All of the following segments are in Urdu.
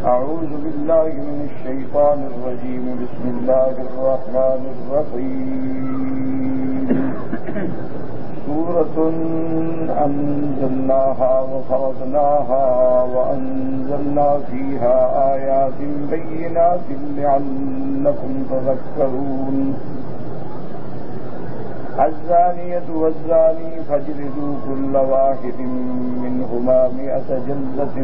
أعوذ بالله من الشيطان الرجيم. بسم الله الرحمن الرحيم. سورة أنزلناها وفرضناها وأنزلنا فيها آيات بينات لعلكم تذكرون. الزانية والزاني فاجلدوا كل واحد منهما 100 جلدة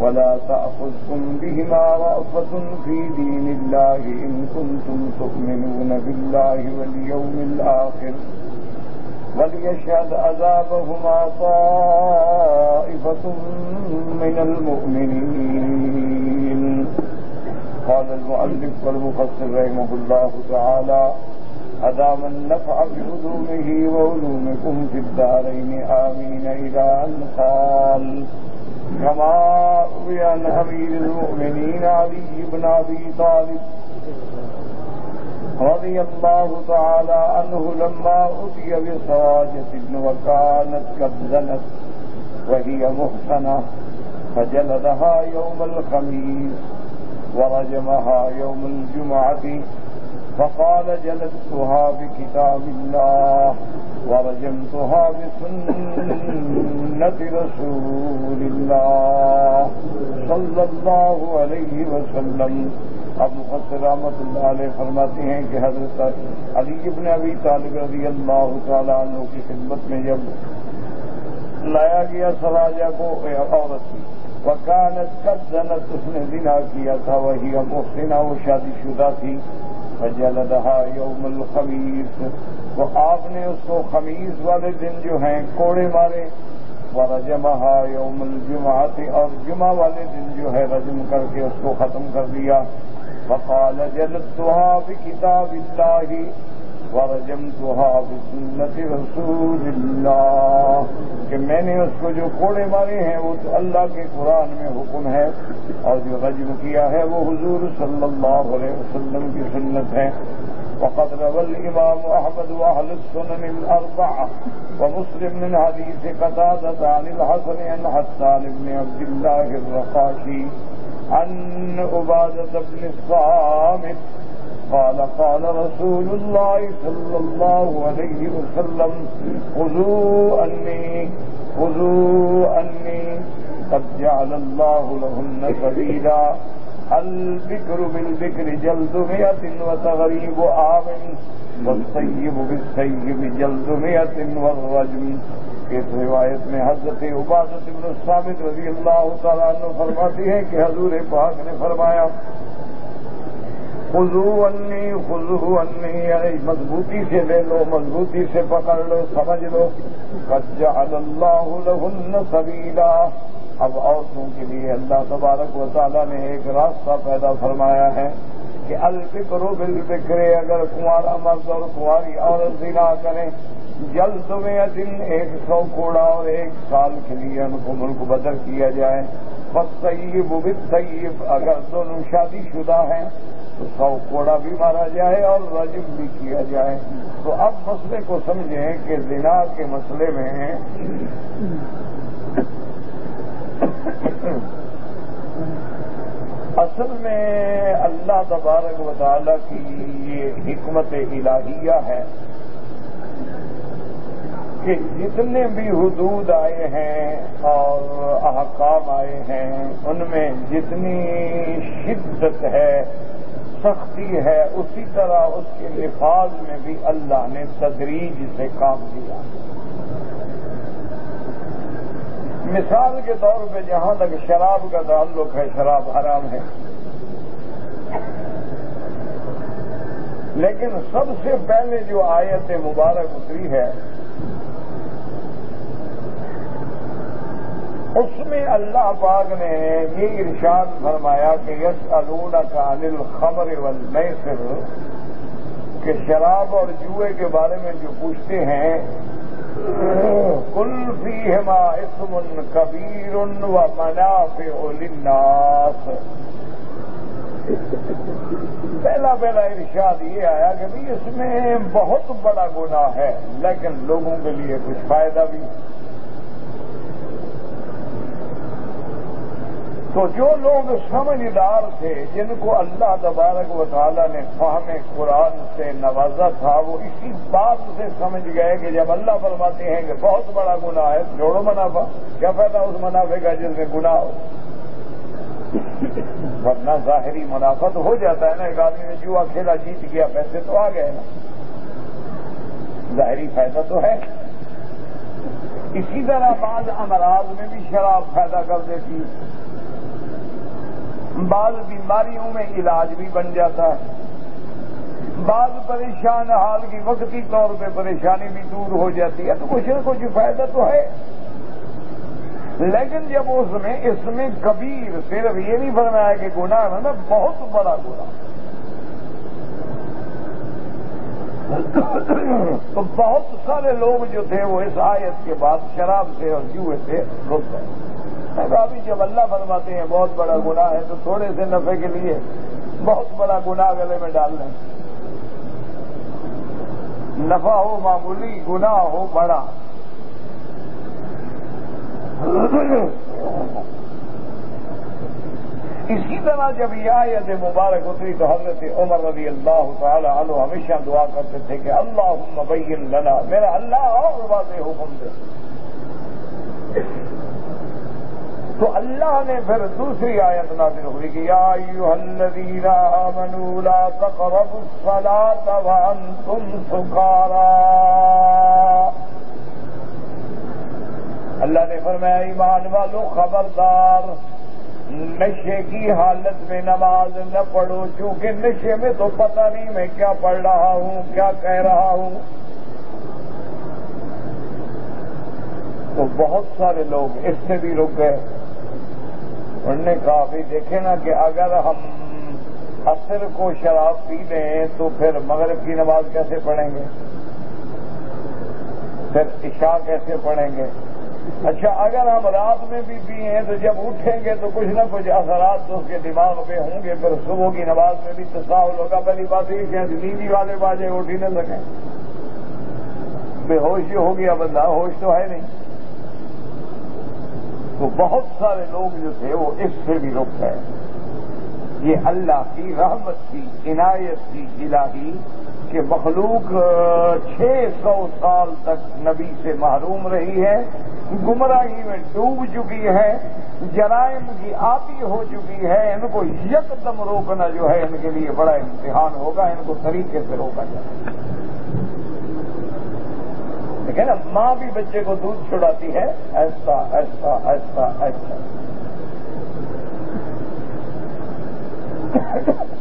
ولا تأخذكم بهما رأفة في دين الله إن كنتم تؤمنون بالله واليوم الآخر وليشهد عذابهما طائفة من المؤمنين. قال المؤلف والمفسر رحمه الله تعالى: أدام النفع بعلومه وعلومكم في الدارين آمين. إلى أن قال: كما روي عن أمير المؤمنين علي بن أبي طالب رضي الله تعالى عنه لما أتي بسراجة وكانت قد زنت وهي محصنة فجلدها يوم الخميس ورجمها يوم الجمعة فقال: جلدتها بكتاب الله ورجمتها بسنة رسول الله صلی اللہ علیہ وسلم. اب مفسر رحمۃ اللہ علیہ فرماتے ہیں کہ حضرت علی بن ابی طالب رضی اللہ تعالیٰ عنہ کی خدمت میں جب لایا گیا سراجہ کو عورت کی، وکانت قد زنت، اس نے زنا کیا تھا، وہی محسنہ، وہ شادی شدہ تھی، فجلدہا یوم الخمیس، تو آپ نے اس کو خمیس والے دن جو ہیں کوڑے مارے، ورجمہا یوم الجمعۃ، اور جمعہ والے دن جو ہے رجم کر کے اس کو ختم کر دیا. فقال: جلدتها بکتاب اللہ ورجمتها بسنت رسول اللہ، کہ میں نے اس کو جو کوڑے مارے ہیں وہ تو اللہ کے قرآن میں حکم ہے، اور جو رجم کیا ہے وہ حضور صلی اللہ علیہ وسلم کی سنت ہے. وقد روى الإمام أحمد وأهل السنن الأربعة ومسلم من حديث قتادة عن الحسن عن حسان بن عبد الله الرقاشي عن عبادة بن الصامت قال: قال رسول الله صلى الله عليه وسلم: خذوا عني قد جعل الله لهن سبيلا. البكر بالبكر جلد 100 وتغريب عام والسيب بالسيب جلد 100 والرجم. اس روایت میں حضرت عبادۃ بن الصامت رضی اللہ تعالیٰ عنہ فرماتی ہیں کہ حضور پاک نے فرمایا: خذوا عني، یعنی مضبوطی سے لے لو، مضبوطی سے پکڑ لو، سمجھ لو. قد جعل اللہ لهن سبیلا، اب عورتوں کے لیے اللہ تبارک و تعالیٰ نے ایک راستہ پیدا فرمایا ہے کہ البکر بالبکر، اگر کنوارا مرد اور کنواری عورت زنا کریں، جلد 100 کوڑا اور 1 سال کے لیے ان کو ملک بدر کیا جائے. والسیب بالسیب، اگر دونوں شادی شدہ ہیں تو 100 کوڑا بھی مارا جائے اور رجم بھی کیا جائے. تو اب مسئلے کو سمجھیں کہ زنا کے مسئلے میں اصل میں اللہ تبارک و تعالیٰ کی یہ حکمت الہیہ ہے کہ جتنے بھی حدود آئے ہیں اور احکام آئے ہیں ان میں جتنی شدت ہے، سختی ہے، اسی طرح اس کے نفاذ میں بھی اللہ نے تدریج سے کام کیا. مثال کے طور پہ جہاں تک شراب کا تعلق ہے، شراب حرام ہے، لیکن سب سے پہلے جو آیت مبارک اتری ہے اس میں اللہ پاک نے یہ ارشاد فرمایا کہ یسألونک عن الخمر والمیسر، کہ شراب اور جوئے کے بارے میں جو پوچھتے ہیں، قل فیہما اسم کبیر ومنافع للناس. پہلا ارشاد یہ آیا کہ بھی اس میں بہت بڑا گناہ ہے لیکن لوگوں کے لیے کچھ فائدہ بھی. تو جو لوگ سمجھدار تھے، جن کو اللہ تبارک و تعالیٰ نے فہم قرآن سے نوازا تھا، وہ اسی بات سے سمجھ گئے کہ جب اللہ فرماتے ہیں کہ بہت بڑا گناہ ہے، جوڑو منافع، کیا فائدہ اس منافع کا جس میں گناہ ہو؟ ورنہ ظاہری منافع تو ہو جاتا ہے نا، ایک آدمی نے جوا کھیلا جیت گیا، پیسے تو آ گئے نا، ظاہری فائدہ تو ہے۔ اسی طرح بعض امراض میں بھی شراب فائدہ کر دیتی ہے، بعض بیماریوں میں علاج بھی بن جاتا ہے، بعض پریشان حال کی وقتی طور پہ پریشانی بھی دور ہو جاتی ہے، تو کچھ نہ کچھ فائدہ تو ہے۔ لیکن جب اس میں کبیر صرف یہ نہیں فرمایا کہ گناہ ہے نا، بہت بڑا گناہ، تو بہت سارے لوگ جو تھے وہ اس آیت کے بعد شراب سے اور جوئے سے رک گئے۔ ابھی جب اللہ فرماتے ہیں بہت بڑا گناہ ہے، تو تھوڑے سے نفع کے لیے بہت بڑا گناہ گلے میں ڈال لیں، نفع ہو معمولی، گناہ ہو بڑا۔ اسی طرح جب یہ آیت مبارک اتری تو حضرت عمر رضی اللہ تعالی عنہ ہمیشہ دعا کرتے تھے کہ اللہم بین لنا، میرا اللہ اور واضح حکم دے۔ تو اللہ نے پھر دوسری آیت نازل ہوئی کہ یا ایھا الذین آمنوا لا تقربوا الصلاۃ وانتم سکارا۔ اللہ نے فرمایا ایمان والو خبردار، نشے کی حالت میں نماز نہ پڑھو، چونکہ نشے میں تو پتہ نہیں میں کیا پڑھ رہا ہوں، کیا کہہ رہا ہوں۔ تو بہت سارے لوگ اس سے بھی رک گئے۔ انہوں نے کہا بھی دیکھیں نا کہ اگر ہم عصر کو شراب پی لیں تو پھر مغرب کی نماز کیسے پڑھیں گے، پھر عشاء کیسے پڑھیں گے؟ اچھا اگر ہم رات میں بھی پیئیں تو جب اٹھیں گے تو کچھ نہ کچھ اثرات تو اس کے دماغ پہ ہوں گے، پھر صبح کی نماز میں بھی تساہل ہوگا۔ پہلی بات یہ کہ نیندی والے باجے اٹھ ہی نہ سکیں، بے ہوش ہی ہو گیا بندہ، ہوش تو ہے نہیں۔ تو بہت سارے لوگ جو تھے وہ اس سے بھی رک گئے۔ یہ اللہ کی رحمت تھی، عنایت تھی الہی کہ مخلوق 600 سال تک نبی سے محروم رہی ہے، گمراہی میں ڈوب چکی ہے، جرائم کی عادی ہو چکی ہے۔ ان کو یکدم روکنا جو ہے ان کے لیے بڑا امتحان ہوگا، ان کو طریقے سے روکا جائے۔ دیکھیں نا، ماں بھی بچے کو دودھ چھڑاتی ہے ایسا ایسا ایسا ایسا۔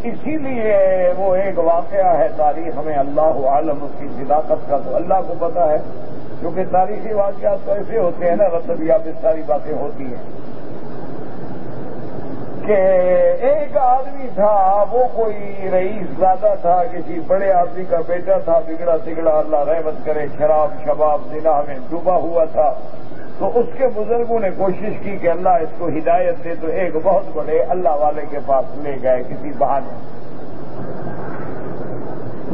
اسی لیے وہ ایک واقعہ ہے تاریخ میں، اللہ عالم اس کی صداقت کا تو اللہ کو پتا ہے، کیونکہ تاریخی واقعات تو ایسے ہوتے ہیں نا، رتبیات ساری باتیں ہوتی ہیں کہ ایک آدمی تھا، وہ کوئی رئیس زادہ تھا، کسی بڑے آدمی کا بیٹا تھا، بگڑا سگڑا اللہ رحمت کرے، شراب شباب زنا میں ڈوبا ہوا تھا۔ تو اس کے بزرگوں نے کوشش کی کہ اللہ اس کو ہدایت دے، تو ایک بہت بڑے اللہ والے کے پاس لے گئے کسی بہانے۔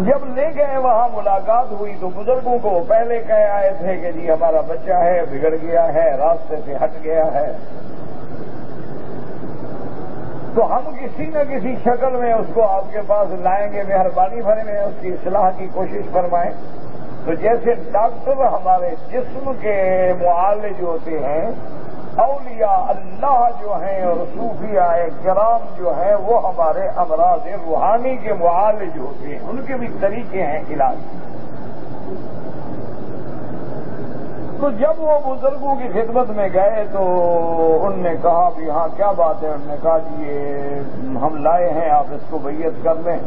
جب لے گئے وہاں ملاقات ہوئی تو بزرگوں کو پہلے کہہ آئے تھے کہ جی ہمارا بچہ ہے، بگڑ گیا ہے، راستے سے ہٹ گیا ہے، تو ہم کسی نہ کسی شکل میں اس کو آپ کے پاس لائیں گے، مہربانی فرمائیں اس کی اصلاح کی کوشش فرمائیں۔ تو جیسے ڈاکٹر ہمارے جسم کے معالج ہوتے ہیں، اولیاء اللہ جو ہیں اور صوفیاء کرام جو ہیں وہ ہمارے امراض روحانی کے معالج ہوتے ہیں، ان کے بھی طریقے ہیں علاج۔ تو جب وہ بزرگوں کی خدمت میں گئے تو ان نے کہا بھی ہاں کیا بات ہے؟ انہوں نے کہا جی یہ ہم لائے ہیں، آپ اس کو بیعت کر لیں۔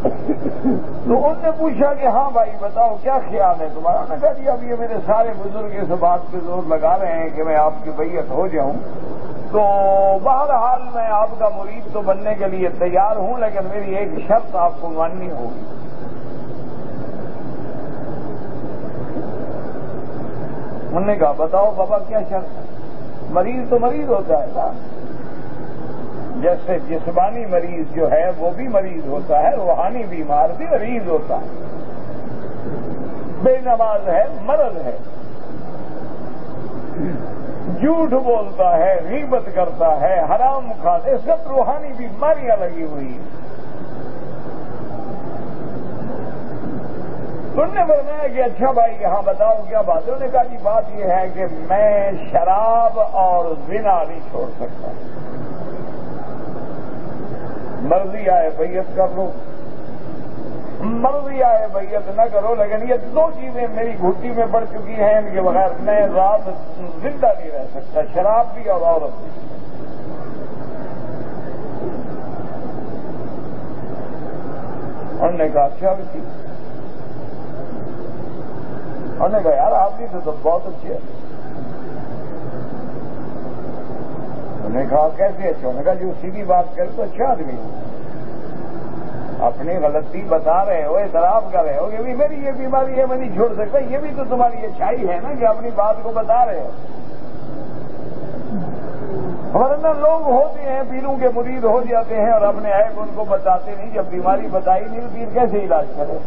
تو ان نے پوچھا کہ ہاں بھائی بتاؤ کیا خیال ہے تمہارا؟ نے کہا جی اب یہ میرے سارے بزرگ اس بات پہ زور لگا رہے ہیں کہ میں آپ کی بیعت ہو جاؤں، تو بہرحال میں آپ کا مرید تو بننے کے لیے تیار ہوں، لیکن میری ایک شرط آپ کو ماننی ہوگی۔ انہوں نے کہا بتاؤ بابا کیا شرط ہے؟ مریض تو مریض ہوتا ہے نا، جیسے جسمانی مریض جو ہے وہ بھی مریض ہوتا ہے، روحانی بیمار بھی مریض ہوتا ہے، بے نماز ہے، مرض ہے۔ جھوٹ بولتا ہے، غیبت کرتا ہے، حرام کھاتے، سب روحانی بیماریاں لگی ہوئی ہیں۔ انہوں نے فرمایا کہ اچھا بھائی یہاں بتاؤ کیا بات ہے؟ انہوں نے کہا جی بات یہ ہے کہ میں شراب اور زنا نہیں چھوڑ سکتا، مرضی آئے بیعت کر لو، مرضی آئے بیعت نہ کرو، لیکن یہ دو چیزیں میری گھٹی میں پڑ چکی ہیں، ان کے بغیر میں رات زندہ نہیں رہ سکتا، شراب بھی اور عورت بھی۔ انہوں نے کہا اچھا بھی تھی، انہوں نے کہا یار آپ بھی تو بہت اچھے ہیں۔ انہوں نے کہا کیسے اچھا؟ انہوں نے کہا جو سیدھی بات کرے تو اچھا آدمی ہوں، اپنی غلطی بتا رہے ہو، اعتراف کر رہے ہو کہ بھی میری یہ بیماری ہے میں نہیں چھوڑ سکتا، یہ بھی تو تمہاری اچھائی ہے نا کہ اپنی بات کو بتا رہے ہو۔ ہمارے اندر لوگ ہوتے ہیں پیروں کے مرید ہو جاتے ہیں اور اپنے عیب ان کو بتاتے نہیں، جب بیماری بتائی نہیں پیر کیسے علاج کرے؟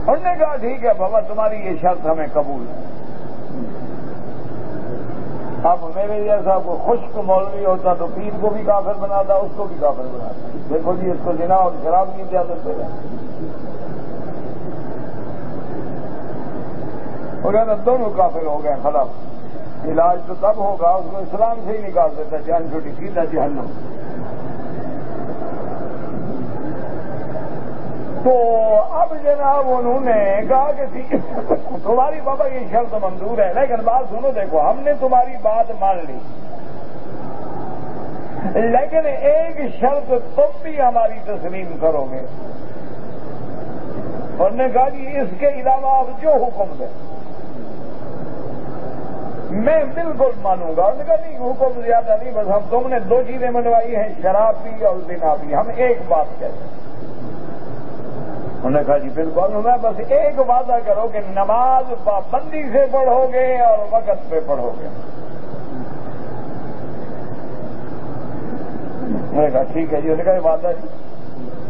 انہوں نے کہا ٹھیک ہے بابا تمہاری یہ شرط ہمیں قبول ہے۔ اب میرے جیسا کوئی خشک مولوی ہوتا تو پیر کو بھی کافر بناتا، اس کو بھی کافر بناتا۔ دیکھو جی اس کو زنا اور شراب کی اجازت دے رہے ہیں، اور دونوں کافر ہو گئے خلاف۔ علاج تو تب ہوگا اس کو اسلام سے ہی نکال دیتا، جان چھوٹی سیدھا جہنم۔ تو اب جناب انہوں نے کہا کہ تمہاری بابا یہ شرط منظور ہے، لیکن بات سنو، دیکھو ہم نے تمہاری بات مان لی، لیکن ایک شرط تم بھی ہماری تسلیم کرو گے۔ انہوں نے کہا جی اس کے علاوہ آپ جو حکم دیں میں بالکل مانوں گا۔ انہوں نے کہا نہیں حکم زیادہ نہیں، بس ہم تم نے دو چیزیں منوائی ہیں، شراب بھی اور زنا بھی، ہم ایک بات کہتے ہیں۔ انہوں نے کہا جی بالکل، میں بس ایک وعدہ کرو کہ نماز پابندی سے پڑھو گے اور وقت پہ پڑھو گے۔ میں نے کہا ٹھیک ہے جی۔ انہوں نے کہا وعدہ جی۔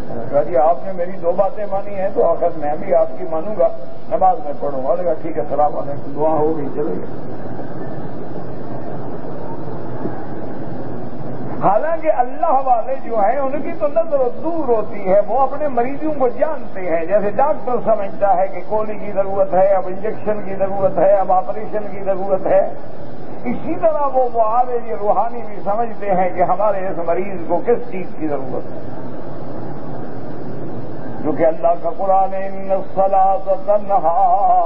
میں نے کہا جی آپ نے میری دو باتیں مانی ہیں تو آخر میں بھی آپ کی مانوں گا، نماز میں پڑھوں گا۔ انہوں نے کہا ٹھیک ہے السلام علیکم، دعا ہو گئی، چلے گئے۔ حالانکہ اللہ والے جو ہیں ان کی تو نظر دور ہوتی ہے، وہ اپنے مریضوں کو جانتے ہیں، جیسے ڈاکٹر سمجھتا ہے کہ گولی کی ضرورت ہے، اب انجیکشن کی ضرورت ہے، اب آپریشن کی ضرورت ہے، اسی طرح وہ معالج روحانی بھی سمجھتے ہیں کہ ہمارے اس مریض کو کس چیز کی ضرورت ہے۔ کیونکہ اللہ کا قرآن ان الصلاۃ تنہی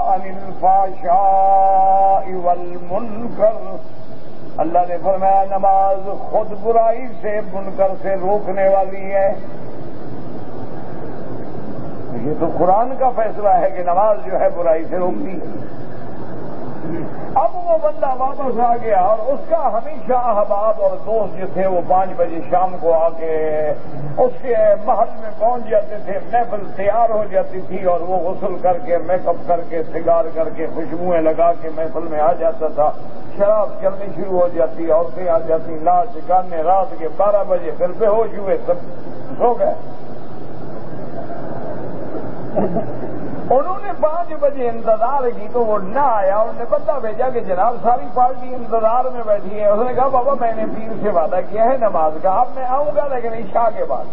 عن الفحشاء والمنکر، اللہ نے فرمایا نماز خود برائی سے منکر سے روکنے والی ہے۔ یہ تو قرآن کا فیصلہ ہے کہ نماز جو ہے برائی سے روکتی ہے۔ اب وہ بندہ واپس آ گیا اور اس کا ہمیشہ احباب اور دوست جو تھے وہ 5 بجے شام کو آ کے اس کے محل میں پہنچ جاتے تھے، محفل تیار ہو جاتی تھی اور وہ غسل کر کے میک اپ کر کے سگار کر کے خوشبوئیں لگا کے محفل میں آ جاتا تھا، شراب چلنی شروع ہو جاتی، عورتیں آ جاتی، ناچ گانے، رات کے 12 بجے پھر بے ہوش ہوئے سب سو گئے۔ انہوں نے 5 بجے انتظار کی تو وہ نہ آیا، انہوں نے پتہ بھیجا کہ جناب ساری پارٹی انتظار میں بیٹھی ہے۔ اس نے کہا بابا میں نے پیر سے وعدہ کیا ہے نماز کا، اب میں آؤں گا لیکن عشاء کے بعد،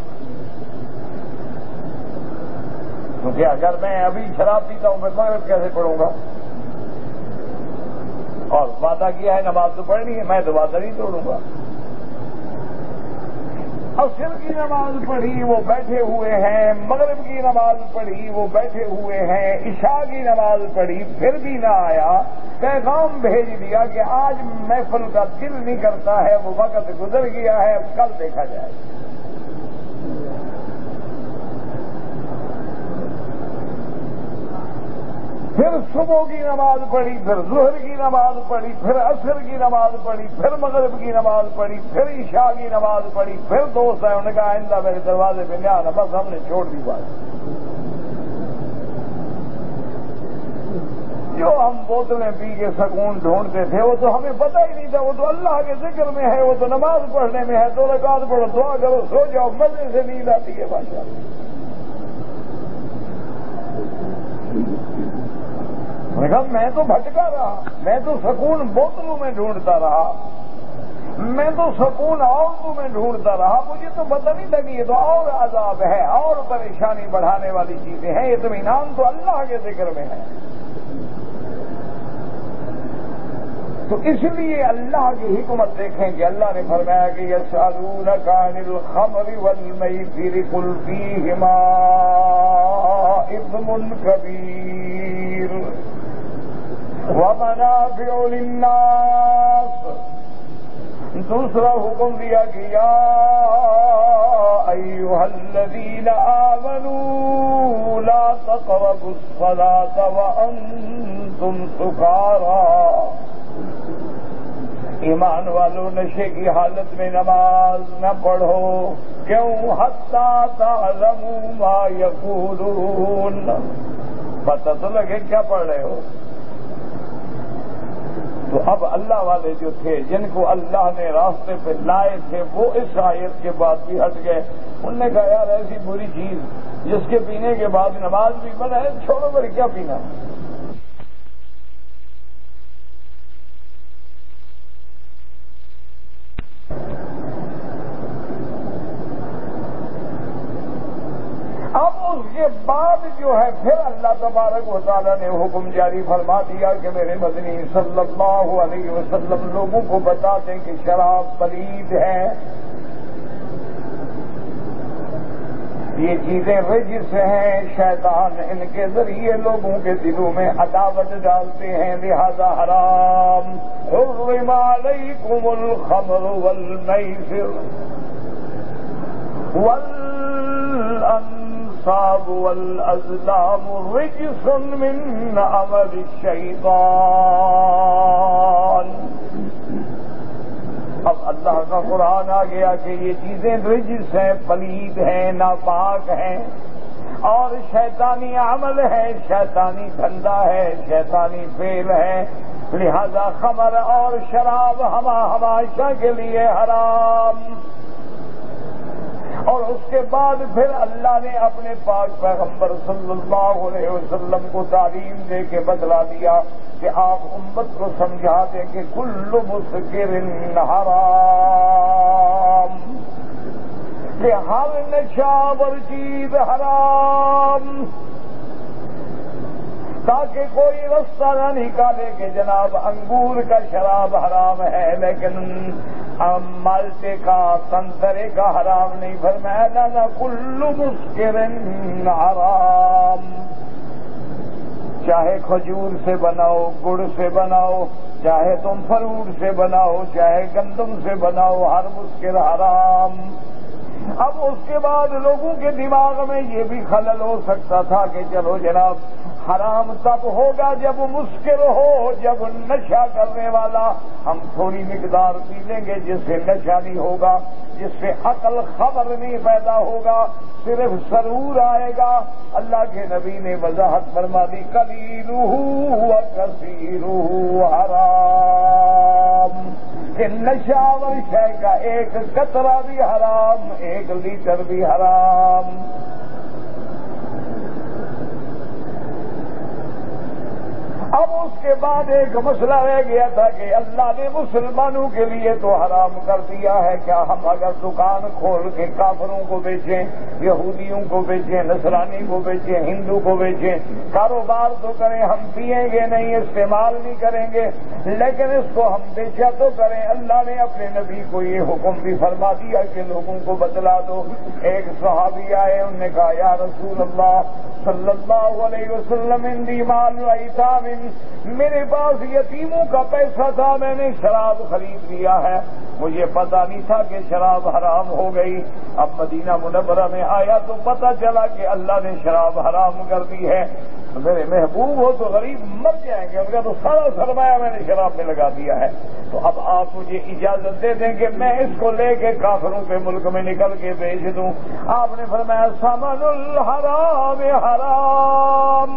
کیونکہ اگر میں ابھی شراب پیتا ہوں میں مغرب کیسے پڑھوں گا، اور وعدہ کیا ہے نماز تو پڑھنی ہے، میں تو وعدہ نہیں توڑوں گا۔ عصر کی نماز پڑھی وہ بیٹھے ہوئے ہیں، مغرب کی نماز پڑھی وہ بیٹھے ہوئے ہیں، عشاء کی نماز پڑھی پھر بھی نہ آیا، پیغام بھیج دیا کہ آج محفل کا دل نہیں کرتا ہے، وہ وقت گزر گیا ہے، کل دیکھا جائے۔ پھر صبح کی نماز پڑھی، پھر ظہر کی نماز پڑھی، پھر عصر کی نماز پڑھی، پھر مغرب کی نماز پڑھی، پھر عشاء کی نماز پڑھی، پھر دوست ہیں انہوں نے کہا آئندہ میرے دروازے پہ نہ آنا، بس ہم نے چھوڑ دی بات۔ جو ہم بوتلیں پی کے سکون ڈھونڈتے تھے وہ تو ہمیں پتہ ہی نہیں تھا، وہ تو اللہ کے ذکر میں ہے، وہ تو نماز پڑھنے میں ہے، 2 رکعت پڑھو، دعا کرو، سو جاؤ، مزے سے نیند آتی ہے بادشاہ۔ نے کہا میں تو بھٹکا رہا، میں تو سکون بوتلوں میں ڈھونڈتا رہا، میں تو سکون عورتوں میں ڈھونڈتا رہا، مجھے تو پتہ نہیں لگی یہ تو اور عذاب ہے، اور پریشانی بڑھانے والی چیزیں ہیں، اطمینان تو اللہ کے ذکر میں ہے۔ تو اس لیے اللہ کی حکمت دیکھیں کہ اللہ نے فرمایا کہ یسألونک عن الخمر والمیسر قل فیہما اثم کبیر ومنافع للناس۔ دوسرا حکم دیا کہ یا ایھا الذین آمنوا لا تقربوا الصلاة وانتم سکارى، ایمان والو نشے کی حالت میں نماز نہ پڑھو، کیوں؟ حتیٰ تعلموا ما یقولون، پتہ تو لگے کیا پڑھ رہے ہو۔ تو اب اللہ والے جو تھے جن کو اللہ نے راستے پہ لائے تھے وہ اس آیت کے بعد بھی ہٹ گئے، انہوں نے کہا یار ایسی بری چیز جس کے پینے کے بعد نماز بھی بنا ہے، چھوڑو پھر کیا پینا۔ اب اس کے بعد جو ہے پھر اللہ تبارک و تعالیٰ نے حکم جاری فرما دیا کہ میرے مدنی صلی اللہ علیہ وسلم لوگوں کو بتا دیں کہ شراب پلید ہے، یہ چیزیں رجس ہیں، شیطان ان کے ذریعے لوگوں کے دلوں میں عداوت ڈالتے ہیں، لہذا حرام۔ حرم علیکم الخمر والمیسر والانصاب والازلام رجس من عمل الشیطان۔ اب اللہ کا قرآن آ گیا کہ یہ چیزیں رجس ہیں، پلید ہیں، ناپاک ہیں، اور شیطانی عمل ہے، شیطانی دھندا ہے، شیطانی فعل ہے، لہذا خمر اور شراب ہمیشہ کے لیے حرام۔ اور اس کے بعد پھر اللہ نے اپنے پاک پیغمبر صلی اللہ علیہ وسلم کو تعلیم دے کے بتلا دیا کہ آپ امت کو سمجھا دیں کہ کل مسکر حرام، کہ ہر نشاور چیز حرام، تاکہ کوئی رستہ نہ نکالے کہ جناب انگور کا شراب حرام ہے لیکن مالٹے کا سنترے کا حرام نہیں، فرمایا نہ کل مسکر حرام، چاہے کھجور سے بناؤ، گڑ سے بناؤ، چاہے تم فروٹ سے بناؤ، چاہے گندم سے بناؤ، ہر مسکر حرام۔ اب اس کے بعد لوگوں کے دماغ میں یہ بھی خلل ہو سکتا تھا کہ چلو جناب حرام تب ہوگا جب مسکر ہو، جب نشہ کرنے والا، ہم تھوڑی مقدار پی لیں گے جس سے نشہ نہیں ہوگا، جس سے عقل خبر نہیں پیدا ہوگا، صرف سرور آئے گا۔ اللہ کے نبی نے وضاحت فرما دی قلیلہ و کثیرہ حرام، کہ نشہ و شے کا ایک قطرہ بھی حرام، ایک لیٹر بھی حرام۔ اب اس کے بعد ایک مسئلہ رہ گیا تھا کہ اللہ نے مسلمانوں کے لیے تو حرام کر دیا ہے، کیا ہم اگر دکان کھول کے کافروں کو بیچیں، یہودیوں کو بیچیں، نصرانی کو بیچیں، ہندو کو بیچیں، کاروبار تو کریں، ہم پیئیں گے نہیں، استعمال نہیں کریں گے، لیکن اس کو ہم بیچا تو کریں۔ اللہ نے اپنے نبی کو یہ حکم بھی فرما دیا کہ لوگوں کو بتلا دو۔ ایک صحابی آئے، انہوں نے کہا یا رسول اللہ صلی اللہ علیہ وسلم اندی مال ایتام، میرے پاس یتیموں کا پیسہ تھا، میں نے شراب خرید لیا ہے، مجھے پتا نہیں تھا کہ شراب حرام ہو گئی۔ اب مدینہ منورہ میں آیا تو پتا چلا کہ اللہ نے شراب حرام کر دی ہے۔ میرے محبوب ہو تو غریب مر جائیں گے، ان کا تو سارا سرمایہ میں نے شراب میں لگا دیا ہے، تو اب آپ مجھے اجازت دے دیں کہ میں اس کو لے کے کافروں کے ملک میں نکل کے بیچ دوں۔ آپ نے فرمایا ثمن الحرام حرام،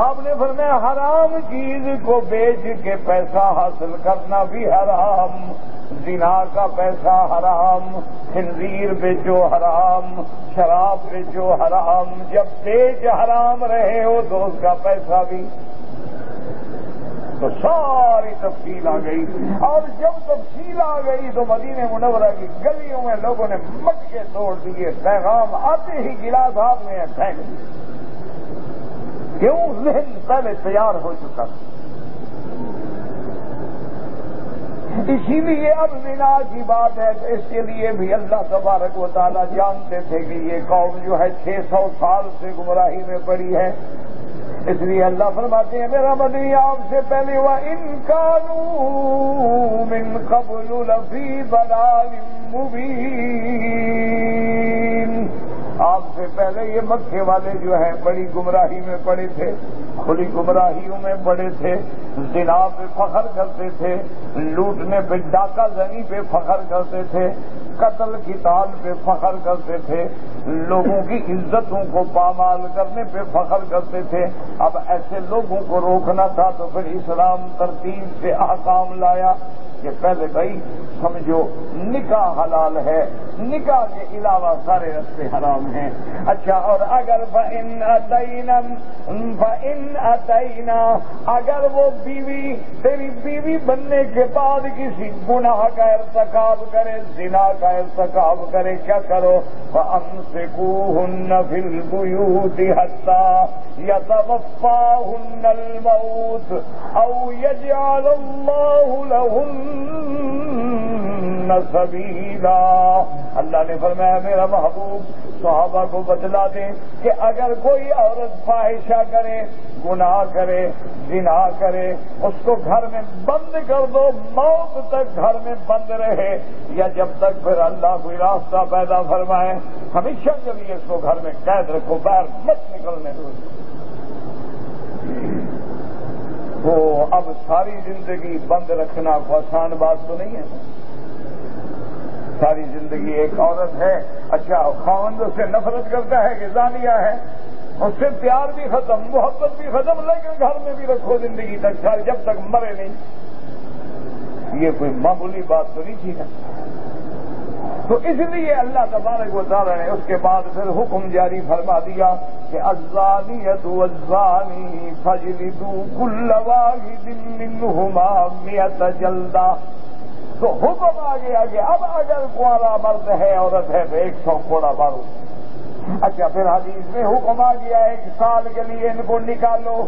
آپ نے فرمایا حرام چیز کو بیچ کے پیسہ حاصل کرنا بھی حرام، زنا کا پیسہ حرام، خنزیر بیچو حرام، شراب بیچو حرام، جب بیچ حرام رہے ہو تو اس کا پیسہ بھی، تو ساری تفصیل آ گئی۔ اور جب تفصیل آ گئی تو مدینہ منورہ کی گلیوں میں لوگوں نے مٹکے توڑ دیے، پیغام آتے ہی گلاس ہاتھ میں پھینک دیے۔ کیوں؟ ذہن پہلے تیار ہو چکا تھا۔ اسی لیے اب زنا کی بات ہے تو اس کے لیے بھی اللہ تبارک و تعالیٰ جانتے تھے کہ یہ قوم جو ہے 600 سال سے گمراہی میں پڑی ہے، اس لیے اللہ فرماتے ہیں میرا مدنی آپ سے پہلے وَإِن كَانُوا مِن قَبْلُ لَفِي ضَلَالٍ مُبِينٍ، آپ سے پہلے یہ مکے والے جو ہیں بڑی گمراہی میں پڑے تھے، کھلی گمراہیوں میں پڑے تھے، زنا پہ فخر کرتے تھے، لوٹنے پہ، ڈاکہ زنی پہ فخر کرتے تھے، قتل قتال پہ فخر کرتے تھے، لوگوں کی عزتوں کو پامال کرنے پہ فخر کرتے تھے۔ اب ایسے لوگوں کو روکنا تھا تو پھر اسلام ترتیب سے احکام لایا کہ پہلے بھائی سمجھو نکاح حلال ہے، نکاح کے علاوہ سارے رستے حرام ہیں۔ اچھا، اور اگر فَإِنْ أَتَيْنَا، اگر وہ بیوی تیری بیوی بننے کے بعد کسی گناہ کا ارتکاب کرے، زنا کا ارتکاب کرے، کیا کرو؟ فَأَمْسِكُوهُنَّ فِي الْبُيُوتِ حَتَّى يَتَوَفَّاهُنَّ الْمَوْتُ أَوْ يَجْعَلَ اللَّهُ لَهُنَّ سبیلا۔ اللہ نے فرمایا میرا محبوب صحابہ کو بتلا دیں کہ اگر کوئی عورت فاحشہ کرے، گناہ کرے، زنا کرے، اس کو گھر میں بند کر دو، موت تک گھر میں بند رہے، یا جب تک پھر اللہ کوئی راستہ پیدا فرمائے، ہمیشہ کے لیے اس کو گھر میں قید رکھو، باہر مت نکلنے دو۔ تو اب ساری زندگی بند رکھنا کوئی آسان بات تو نہیں ہے۔ ساری زندگی ایک عورت ہے، اچھا خاوند اس سے نفرت کرتا ہے کہ زانیہ ہے، اس سے پیار بھی ختم، محبت بھی ختم، لیکن گھر میں بھی رکھو زندگی تک، جب تک مرے نہیں۔ یہ کوئی معمولی بات تو نہیں تھی نا۔ تو اس لیے اللہ تبارک و تعالیٰ نے اس کے بعد پھر حکم جاری فرما دیا کہ الزانیۃ والزانی فاجلدوا کل واحد منہما 100 جلدہ۔ تو حکم آ گیا کہ اب اگر کنوارا مرد ہے، عورت ہے تو 100 کوڑا مارو۔ اچھا، پھر حدیث میں حکم آ گیا 1 سال کے لیے ان کو نکالو،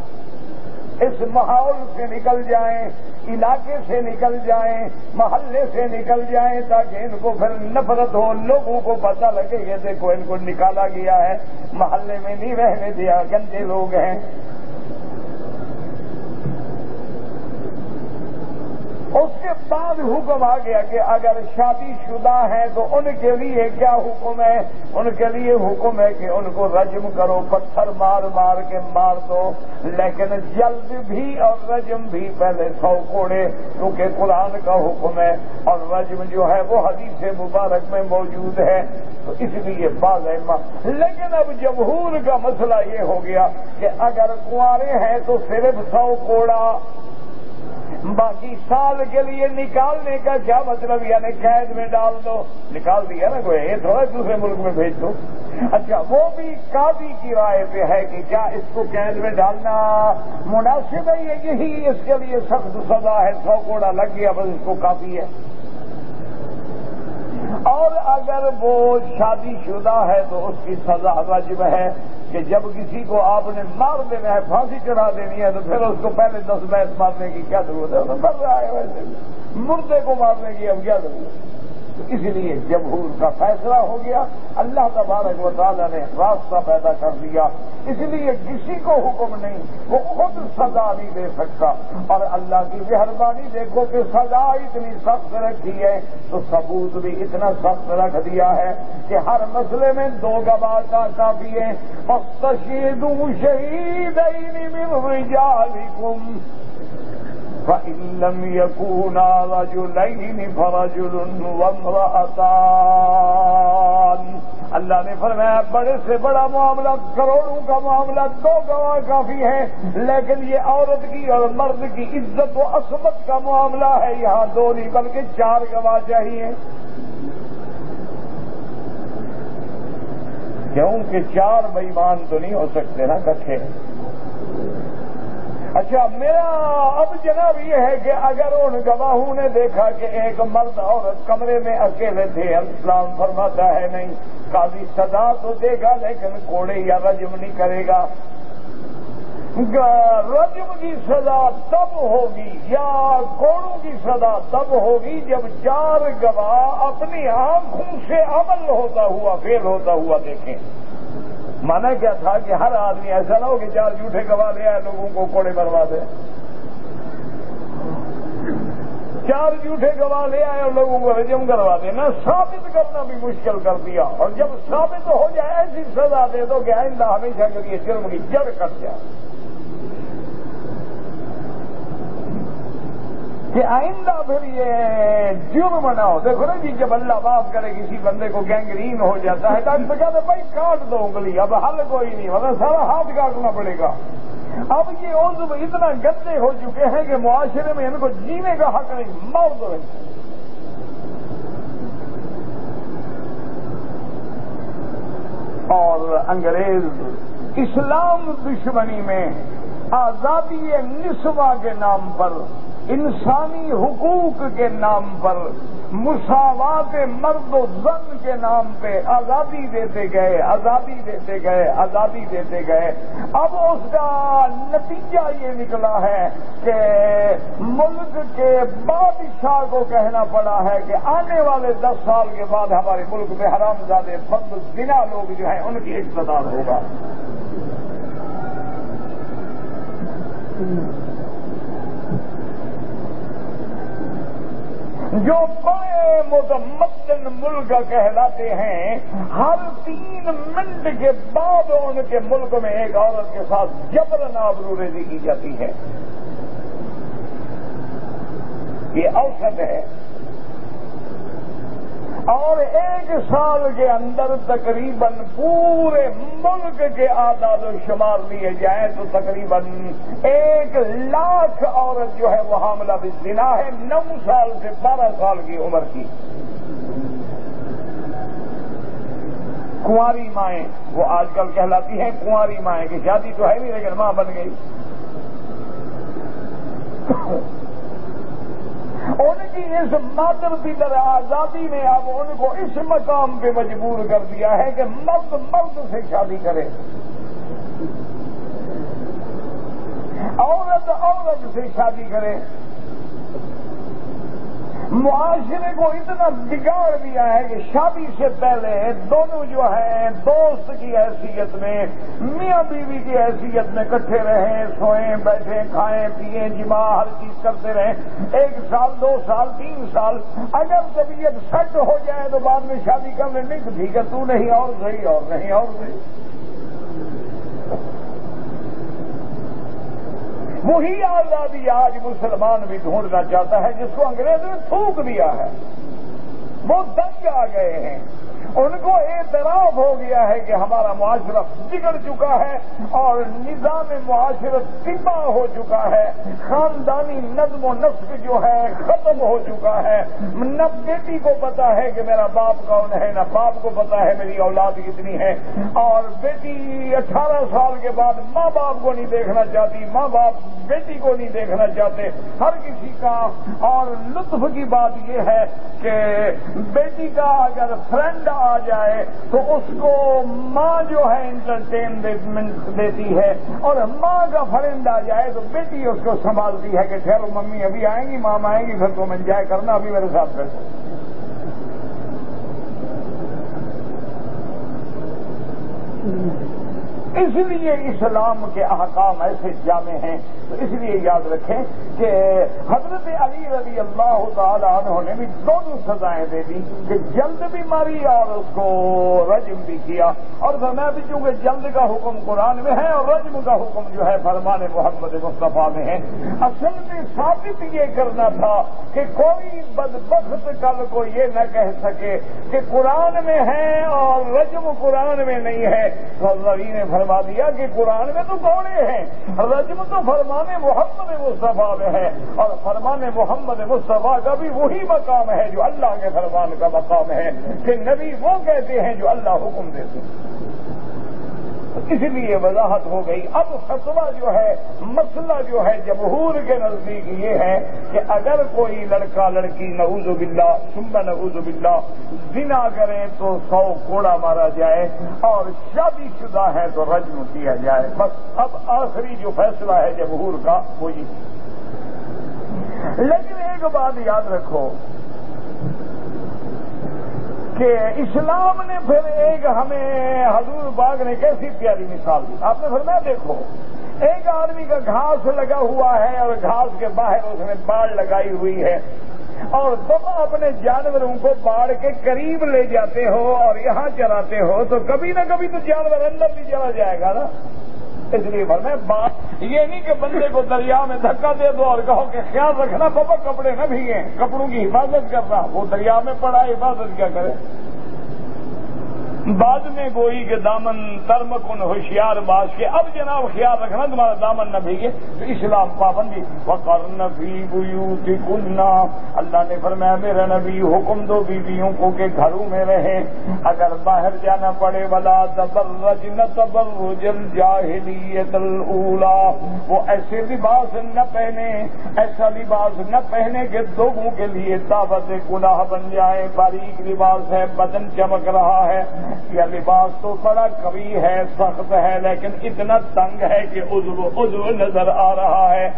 اس ماحول سے نکل جائیں، علاقے سے نکل جائیں، محلے سے نکل جائیں، تاکہ ان کو پھر نفرت ہو، لوگوں کو پتہ لگے کہ دیکھو ان کو نکالا گیا ہے، محلے میں نہیں رہنے دیا، گندے لوگ ہیں۔ اس کے بعد حکم آ گیا کہ اگر شادی شدہ ہیں تو ان کے لیے کیا حکم ہے؟ ان کے لیے حکم ہے کہ ان کو رجم کرو، پتھر مار مار کے مار دو، لیکن جلد بھی اور رجم بھی پہلے 100 کوڑے، کیونکہ قرآن کا حکم ہے، اور رجم جو ہے وہ حدیث مبارک میں موجود ہے، تو اس لیے بعض علماء۔ لیکن اب جمہور کا مسئلہ یہ ہو گیا کہ اگر کنوارے ہیں تو صرف 100 کوڑا، باقی سال کے لیے نکالنے کا کیا مطلب؟ یعنی قید میں ڈال دو، نکال دیا نا کوئی، یہ تھوڑا دوسرے ملک میں بھیج دو۔ اچھا، وہ بھی قاضی کی رائے پہ ہے کہ کیا اس کو قید میں ڈالنا مناسب ہے، یہی اس کے لیے سخت سزا ہے، 100 کوڑا لگ گیا بس اس کو کافی ہے۔ اور اگر وہ شادی شدہ ہے تو اس کی سزا رجم ہے، کہ جب کسی کو آپ نے مار دینا ہے، پھانسی چڑھا دینی ہے، تو پھر اس کو پہلے 10 بیت مارنے کی کیا ضرورت ہے؟ وہ مر رہا ہے ویسے بھی، مردے کو مارنے کی اب کیا ضرورت ہے؟ تو اس لیے جمہور کا فیصلہ ہو گیا، اللہ تبارک و تعالیٰ نے راستہ پیدا کر دیا، اس لیے کسی کو حکم نہیں، وہ خود سزا نہیں دے سکتا۔ اور اللہ کی مہربانی دیکھو کہ سزا اتنی سخت رکھی ہے تو ثبوت بھی اتنا سخت رکھ دیا ہے کہ ہر مسئلے میں 2 گواہ کا کافی ہے۔ فَاسْتَشْهِدُوا شَهِيدَيْنِ مِن رِّجَالِكُمْ فَإِن لَّمْ يَكُونَا رَجُلَيْنِ فَرَجُلٌ وَامْرَأَتَانِ۔ اللہ نے فرمایا بڑے سے بڑا معاملہ، کروڑوں کا معاملہ 2 گواہ کافی ہے، لیکن یہ عورت کی اور مرد کی عزت و عصمت کا معاملہ ہے، یہاں 2 نہیں بلکہ 4 گواہ چاہیے۔ کیونکہ 4 بےمان تو نہیں ہو سکتے نا کٹھے. اچھا میرا اب جناب یہ ہے کہ اگر ان گواہوں نے دیکھا کہ ایک مرد عورت کمرے میں اکیلے تھے، اسلام فرماتا ہے نہیں، قاضی سزا تو دے گا لیکن کوڑے یا رجم نہیں کرے گا. رجم کی سزا تب ہوگی یا کوڑوں کی سزا تب ہوگی جب 4 گواہ اپنی آنکھوں سے عمل ہوتا ہوا فیل ہوتا ہوا دیکھیں. مانا کیا تھا کہ ہر آدمی ایسا نہ ہو کہ 4 جھوٹے گواہ لے آئے لوگوں کو کوڑے مروا دے. 4 جھوٹے گواہ لے آئے اور لوگوں کو رجم کروا دے. نہ ثابت کرنا بھی مشکل کر دیا، اور جب ثابت ہو جائے ایسی سزا دے دو کہ آئندہ ہمیشہ کے لیے جرم کی جڑ کٹ جائے، کہ آئندہ پھر یہ جرم نہ ہو. دیکھو نا جی، جب اللہ معاف کرے کسی بندے کو گینگرین ہو جاتا ہے ڈاکٹر کہتے ہیں بھائی کاٹ دو انگلی، اب حل کوئی نہیں، مطلب سارا ہاتھ کاٹنا پڑے گا. اب یہ عضو اتنا گندے ہو چکے ہیں کہ معاشرے میں ان کو جینے کا حق نہیں، موت ہو رہی. اور انگریز اسلام دشمنی میں آزادی نسواں کے نام پر، انسانی حقوق کے نام پر، مساوات مرد و زن کے نام پہ آزادی دیتے گئے، آزادی دیتے گئے، آزادی دیتے گئے. اب اس کا نتیجہ یہ نکلا ہے کہ ملک کے بادشاہ کو کہنا پڑا ہے کہ آنے والے 10 سال کے بعد ہمارے ملک میں حرامزادے بد زنا لوگ جو ہیں ان کی اقتدار ہوگا. جو بڑے متمدن ملک کہلاتے ہیں، ہر 3 منٹ کے بعد ان کے ملک میں ایک عورت کے ساتھ جبرن آبروریزی کی جاتی ہے. یہ اوسط ہے. اور 1 سال کے اندر تقریباً پورے ملک کے اعداد و شمار لیے جائیں تو تقریباً 1 لاکھ عورت جو ہے وہ حاملہ بالزنا ہے، 9 سال سے 12 سال کی عمر کی. کنواری مائیں وہ آج کل کہلاتی ہیں کنواری مائیں، کی شادی تو ہے نہیں لیکن ماں بن گئی. ان کی اس مادر پدر آزادی نے اب ان کو اس مقام پہ مجبور کر دیا ہے کہ مرد مرد سے شادی کرے، عورت عورت سے شادی کرے. معاشرے کو اتنا بگاڑ دیا ہے کہ شادی سے پہلے دونوں جو ہیں دوست کی حیثیت میں، میاں بیوی کی حیثیت میں اکٹھے رہیں، سوئیں بیٹھیں کھائیں پیئیں جماع ہر چیز کرتے رہیں. 1 سال 2 سال 3 سال اگر طبیعت سیٹ ہو جائے تو بعد میں شادی کر لیں. نہیں ٹھیک ہے تو نہیں اور صحیح اور نہیں اور صحیح. وہی آزادی آج مسلمان بھی ڈھونڈنا چاہتا ہے جس کو انگریزوں نے تھوک دیا ہے. وہ دنگ آ گئے ہیں، ان کو اعتراف ہو گیا ہے کہ ہمارا معاشرہ بگڑ چکا ہے اور نظام معاشرت تباہ ہو چکا ہے، خاندانی نظم و نسق جو ہے ختم ہو چکا ہے. نہ بیٹی کو پتا ہے کہ میرا باپ کون ہے، نہ باپ کو پتا ہے میری اولاد کتنی ہے. اور بیٹی 18 سال کے بعد ماں باپ کو نہیں دیکھنا چاہتی، ماں باپ بیٹی کو نہیں دیکھنا چاہتے ہر کسی کا. اور لطف کی بات یہ ہے کہ بیٹی کا اگر فرینڈ آ جائے تو اس کو ماں جو ہے انٹرٹینمنٹ دیتی ہے، اور ماں کا فرینڈ آ جائے تو بیٹی اس کو سنبھالتی ہے کہ ٹھہرو ممی ابھی آئیں گی، ماں آئیں گی، پھر تم انجوائے کرنا، ابھی میرے ساتھ بیٹھو. اس لیے اسلام کے احکام ایسے جامع ہیں. تو اس لیے یاد رکھیں کہ حضرت علی رضی اللہ تعالی عنہ نے بھی دونوں سزائیں دے دی کہ جلد بھی ماری اور اس کو رجم بھی کیا. اور فرمایا بھی چونکہ جلد کا حکم قرآن میں ہے اور رجم کا حکم جو ہے فرمان محمد مصطفیٰ میں ہے. اصل میں ثابت یہ کرنا تھا کہ کوئی بدبخت کل کو یہ نہ کہہ سکے کہ قرآن میں ہے اور رجم قرآن میں نہیں ہے. تو علی نے فرما دیا کہ قرآن میں تو کوڑے ہیں، رجم تو فرمان محمد مصطفیٰ میں ہے، اور فرمان محمد مصطفیٰ کا بھی وہی مقام ہے جو اللہ کے فرمان کا مقام ہے کہ نبی وہ کہتے ہیں جو اللہ حکم دیتے ہیں. اس لیے وضاحت ہو گئی. اب فتویٰ جو ہے، مسئلہ جو ہے جمہور کے نزدیک یہ ہے کہ اگر کوئی لڑکا لڑکی نعوذ باللہ ثم نعوذ باللہ زنا کریں تو 100 کوڑا مارا جائے، اور شادی شدہ ہے تو رجم کیا جائے. بس اب آخری جو فیصلہ ہے جمہور کا وہ یہ. لیکن ایک بات یاد رکھو کہ اسلام نے پھر ایک ہمیں حضور پاک نے کیسی پیاری مثال دی. آپ نے فرمایا دیکھو ایک آدمی کا گھاس لگا ہوا ہے اور گھاس کے باہر اس نے باڑ لگائی ہوئی ہے، اور تم اپنے جانوروں کو باڑ کے قریب لے جاتے ہو اور یہاں چراتے ہو تو کبھی نہ کبھی تو جانور اندر بھی چلا جائے گا نا. اس لیے فرمایا بات یہ نہیں کہ بندے کو دریا میں دھکا دے دو اور کہو کہ خیال رکھنا بابا کپڑے نہ بھیگیں، کپڑوں کی حفاظت کرنا. وہ دریا میں پڑا حفاظت کیا کرے. بعد میں گوئی کے دامن ترمکن ہوشیار باز کے اب جناب خیال رکھنا تمہارا دامن نہ بھیگے. تو اسلام پابندی وقرن فی بیوتکن. اللہ نے فرمایا میرا نبی حکم دو بیویوں کو کہ گھروں میں رہیں، اگر باہر جانا پڑے ولا تبرجن تبرج الجاہلیت الاولی. وہ ایسے لباس نہ پہنے، ایسا لباس نہ پہنے کہ لوگوں کے لیے دعوت گناہ بن جائے. باریک لباس ہے، بدن چمک رہا ہے، یہ لباس تو بڑا قوی ہے، سخت ہے، لیکن اتنا تنگ ہے کہ عضو نظر آ رہا ہے.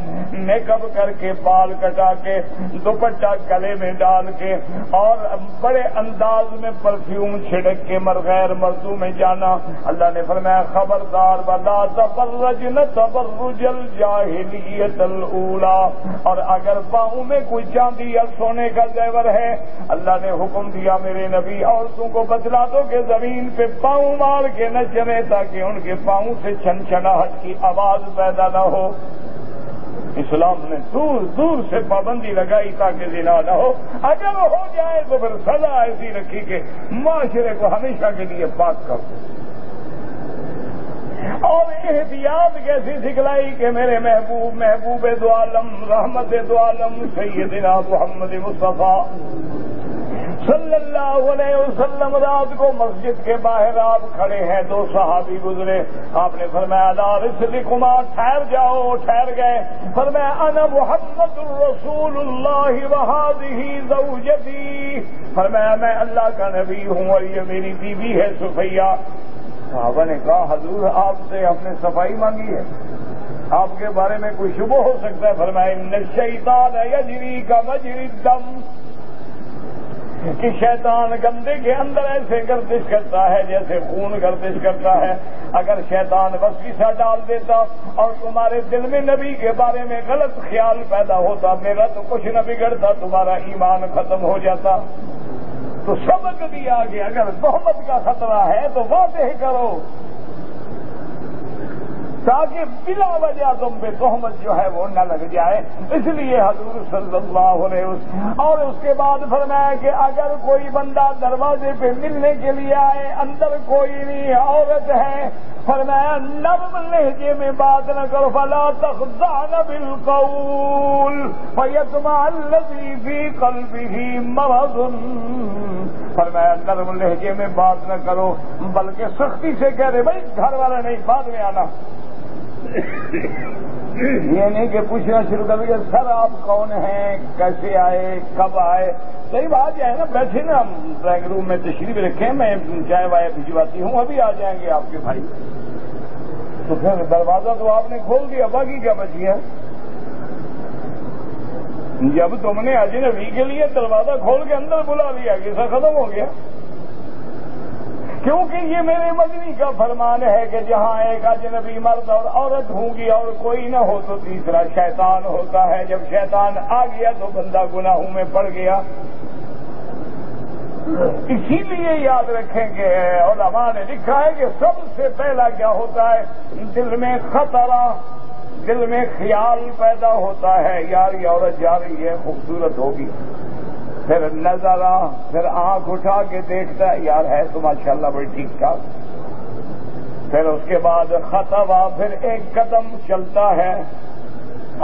میک اپ کر کے، بال کٹا کے، دوپٹہ گلے میں ڈال کے اور بڑے انداز میں پرفیوم چھڑک کے غیر مردوں میں جانا. اللہ نے فرمایا خبردار ولا تبرجن تبرج الجاہلیت الاولی. اور اگر پاؤں میں کوئی چاندی یا سونے کا زیور ہے، اللہ نے حکم دیا میرے نبی عورتوں کو بتلا دو کہ زمین پہ پاؤں مار کے نہ چلے تاکہ ان کے پاؤں سے چھنچھناہٹ کی آواز پیدا نہ ہو. اسلام نے دور دور سے پابندی لگائی تاکہ زنا نہ ہو. اگر ہو جائے تو پھر سزا ایسی رکھی کہ معاشرے کو ہمیشہ کے لیے پاک کر دو. اور احتیاط کیسی سکھلائی کہ میرے محبوب دو عالم رحمت دو عالم سیدنا محمد مصطفیٰ صلی اللہ علیہ وسلم رات کو مسجد کے باہر آپ کھڑے ہیں، 2 صحابی گزرے. آپ نے فرمایا لا رسلکما، ٹھہر جاؤ. ٹھہر گئے. فرمایا انا محمد رسول اللہ وہذہ زوجتی. فرمایا میں اللہ کا نبی ہوں اور یہ میری بیوی ہے صفیہ. صحابہ نے کہا حضور آپ سے ہم نے صفائی مانگی ہے، آپ کے بارے میں کوئی شبہ ہو سکتا ہے. فرمایا ان الشیطان یجری کمجری الدم، کہ شیطان گندے کے اندر ایسے گردش کرتا ہے جیسے خون گردش کرتا ہے. اگر شیطان وسوسہ ڈال دیتا اور تمہارے دل میں نبی کے بارے میں غلط خیال پیدا ہوتا، میرا تو کچھ نہ بگڑتا، تمہارا ایمان ختم ہو جاتا. تو سبق دیا کہ اگر تہمت کا خطرہ ہے تو واضح کرو تاکہ بلا وجہ تم پہ تہمت جو ہے وہ نہ لگ جائے. اس لیے حضور صلی اللہ علیہ وسلم. اور اس کے بعد فرمایا کہ اگر کوئی بندہ دروازے پہ ملنے کے لیے آئے، اندر کوئی نہیں، عورت ہے، فرمایا نرم لہجے میں بات نہ کرو. فلا تخضعن بالقول فیطمع الذی فی قلبہ مرض. فرمایا نرم لہجے میں بات نہ کرو بلکہ سختی سے کہہ رہے بھائی گھر والا نہیں، بعد میں آنا. یہ نہیں کہ پوچھنا شروع کر دیا سر آپ کون ہیں، کیسے آئے، کب آئے. صحیح بات ہے نا، بیٹھے نا ڈرائنگ روم میں تشریف رکھیں، میں چائے وائے بھجواتی ہوں، ابھی آ جائیں گے آپ کے بھائی. تو پھر دروازہ تو آپ نے کھول دیا، باقی کیا بچ گیا. جب تم نے اجنبی کے لیے دروازہ کھول کے اندر بلا لیا قصہ ختم ہو گیا. کیونکہ یہ میرے مدنی کا فرمان ہے کہ جہاں ایک اجنبی مرد اور عورت ہوں گی اور کوئی نہ ہو تو تیسرا شیطان ہوتا ہے. جب شیطان آ گیا تو بندہ گناہوں میں پڑ گیا. اسی لیے یاد رکھیں کہ علماء نے لکھا ہے کہ سب سے پہلا کیا ہوتا ہے، دل میں خطرہ، دل میں خیال پیدا ہوتا ہے یار یہ عورت جا رہی ہے خوبصورت ہوگی. پھر نظر پھر آنکھ اٹھا کے دیکھتا ہے یار ہے تو ماشاءاللہ بڑی ٹھیک ٹھاک. پھر اس کے بعد خطبہ، پھر ایک قدم چلتا ہے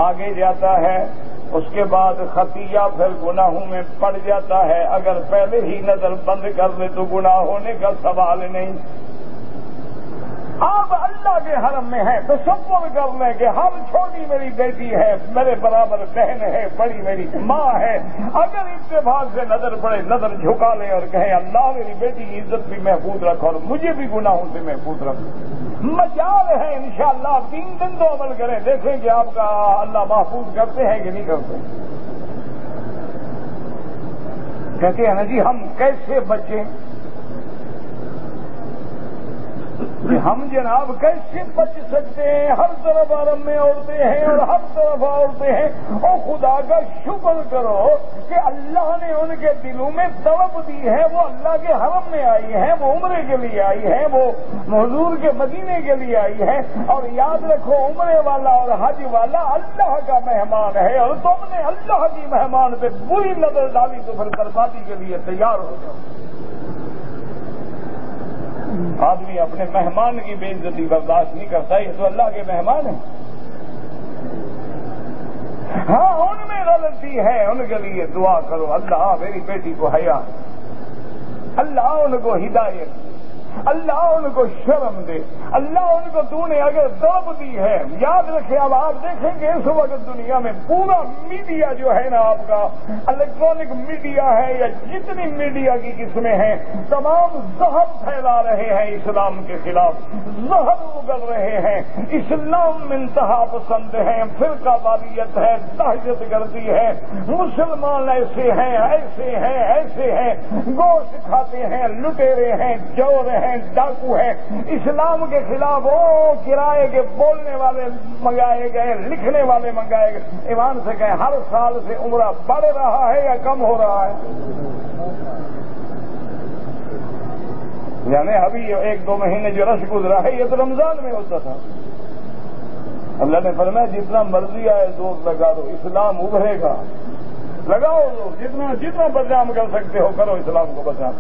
آگے جاتا ہے. اس کے بعد خطیہ، پھر گناہوں میں پڑ جاتا ہے. اگر پہلے ہی نظر بند کر دے تو گناہ ہونے کا سوال نہیں. آپ اللہ کے حرم میں ہیں تو تصور کر لیں کہ ہر چھوٹی میری بیٹی ہے، میرے برابر بہن ہے، بڑی میری ماں ہے، اگر اتفاق سے نظر پڑے نظر جھکا لیں اور کہیں اللہ میری بیٹی کی عزت بھی محفوظ رکھ اور مجھے بھی گناہوں سے محفوظ رکھ، مجال ہے انشاءاللہ 3 دن تو عمل کریں، دیکھیں کہ آپ کا اللہ محفوظ کرتے ہیں کہ نہیں کرتے۔ کہتے ہیں نا جی ہم کیسے بچیں، کہ ہم جناب کیسے بچ سکتے ہیں؟ ہر طرف حرم میں عورتیں ہیں اور ہر طرف عورتیں ہیں، اور خدا کا شکر کرو کہ اللہ نے ان کے دلوں میں طلب دی ہے، وہ اللہ کے حرم میں آئی ہیں، وہ عمرے کے لیے آئی ہیں، وہ حضور کے مدینے کے لیے آئی ہیں، اور یاد رکھو عمرے والا اور حج والا اللہ کا مہمان ہے، اور تم نے اللہ کی مہمان پہ بری نظر ڈالی تو پھر بربادی کے لیے تیار ہو جاؤ۔ آدمی اپنے مہمان کی بے عزتی برداشت نہیں کرتا، یہ تو اللہ کے مہمان ہیں۔ ہاں ان میں غلطی ہے، ان کے لیے دعا کرو، اللہ میری بیٹی کو حیا، اللہ ان کو ہدایت، اللہ ان کو شرم دے، اللہ ان کو تو نے اگر دب دی ہے۔ یاد رکھیں، اب آپ دیکھیں کہ اس وقت دنیا میں پورا میڈیا جو ہے نا آپ کا الیکٹرانک میڈیا ہے یا جتنی میڈیا کی قسمیں ہیں، تمام زہر پھیلا رہے ہیں اسلام کے خلاف، زہر اگل رہے ہیں، اسلام میں انتہا پسند ہے، فرقہ واریت ہے، دہشت گردی ہے، مسلمان ایسے ہیں ایسے ہیں ایسے ہیں، گوشت کھاتے ہیں، لٹیرے ہیں، چور ہیں، ڈاکو ہیں۔ اسلام کے خلاف وہ کرائے کے بولنے والے منگائے گئے، لکھنے والے منگائے گئے۔ ایمان سے کہیں ہر سال سے عمرہ بڑھ رہا ہے یا کم ہو رہا ہے؟ یعنی ابھی 1-2 مہینے جو رش گزرا ہے یہ تو رمضان میں ہوتا تھا۔ اللہ نے فرمایا جتنا مرضی آئے زور لگا دو، اسلام ابھرے گا، لگاؤ زور، جتنا بدنام کر سکتے ہو کرو، اسلام کو بدنام۔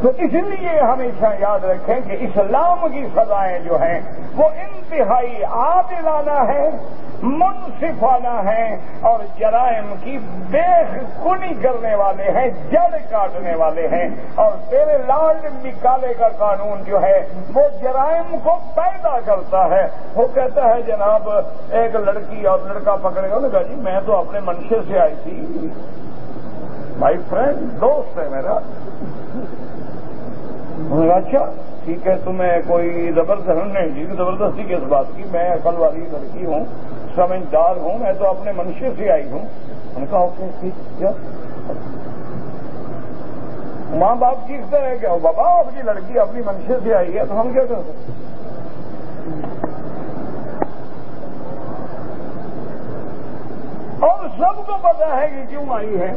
تو اس لیے ہمیشہ یاد رکھیں کہ اسلام کی سزائیں جو ہیں وہ انتہائی عادلانہ ہیں، منصفانہ ہیں، اور جرائم کی بیخ کنی کرنے والے ہیں، جڑ کاٹنے والے ہیں۔ اور تیرے لال نکالے کا قانون جو ہے وہ جرائم کو پیدا کرتا ہے۔ وہ کہتا ہے جناب ایک لڑکی اور لڑکا پکڑے گا، کہا جی میں تو اپنے منشے سے آئی تھی، مائی فرینڈ، دوست ہے میرا۔ انہوں نے کہا اچھا ٹھیک ہے، تمہیں کوئی زبردستی کس بات کی؟ میں عقل والی لڑکی ہوں، سمجھدار ہوں، میں تو اپنے منشے سے آئی ہوں۔ انہوں نے کہا اوکے ٹھیک، کیا ماں باپ چیختے رہے کہ بابا آپ کی لڑکی اپنی منشے سے آئی ہے تو ہم کیا کر سکتے؟ اور سب کو پتا ہے کہ کیوں آئی ہے۔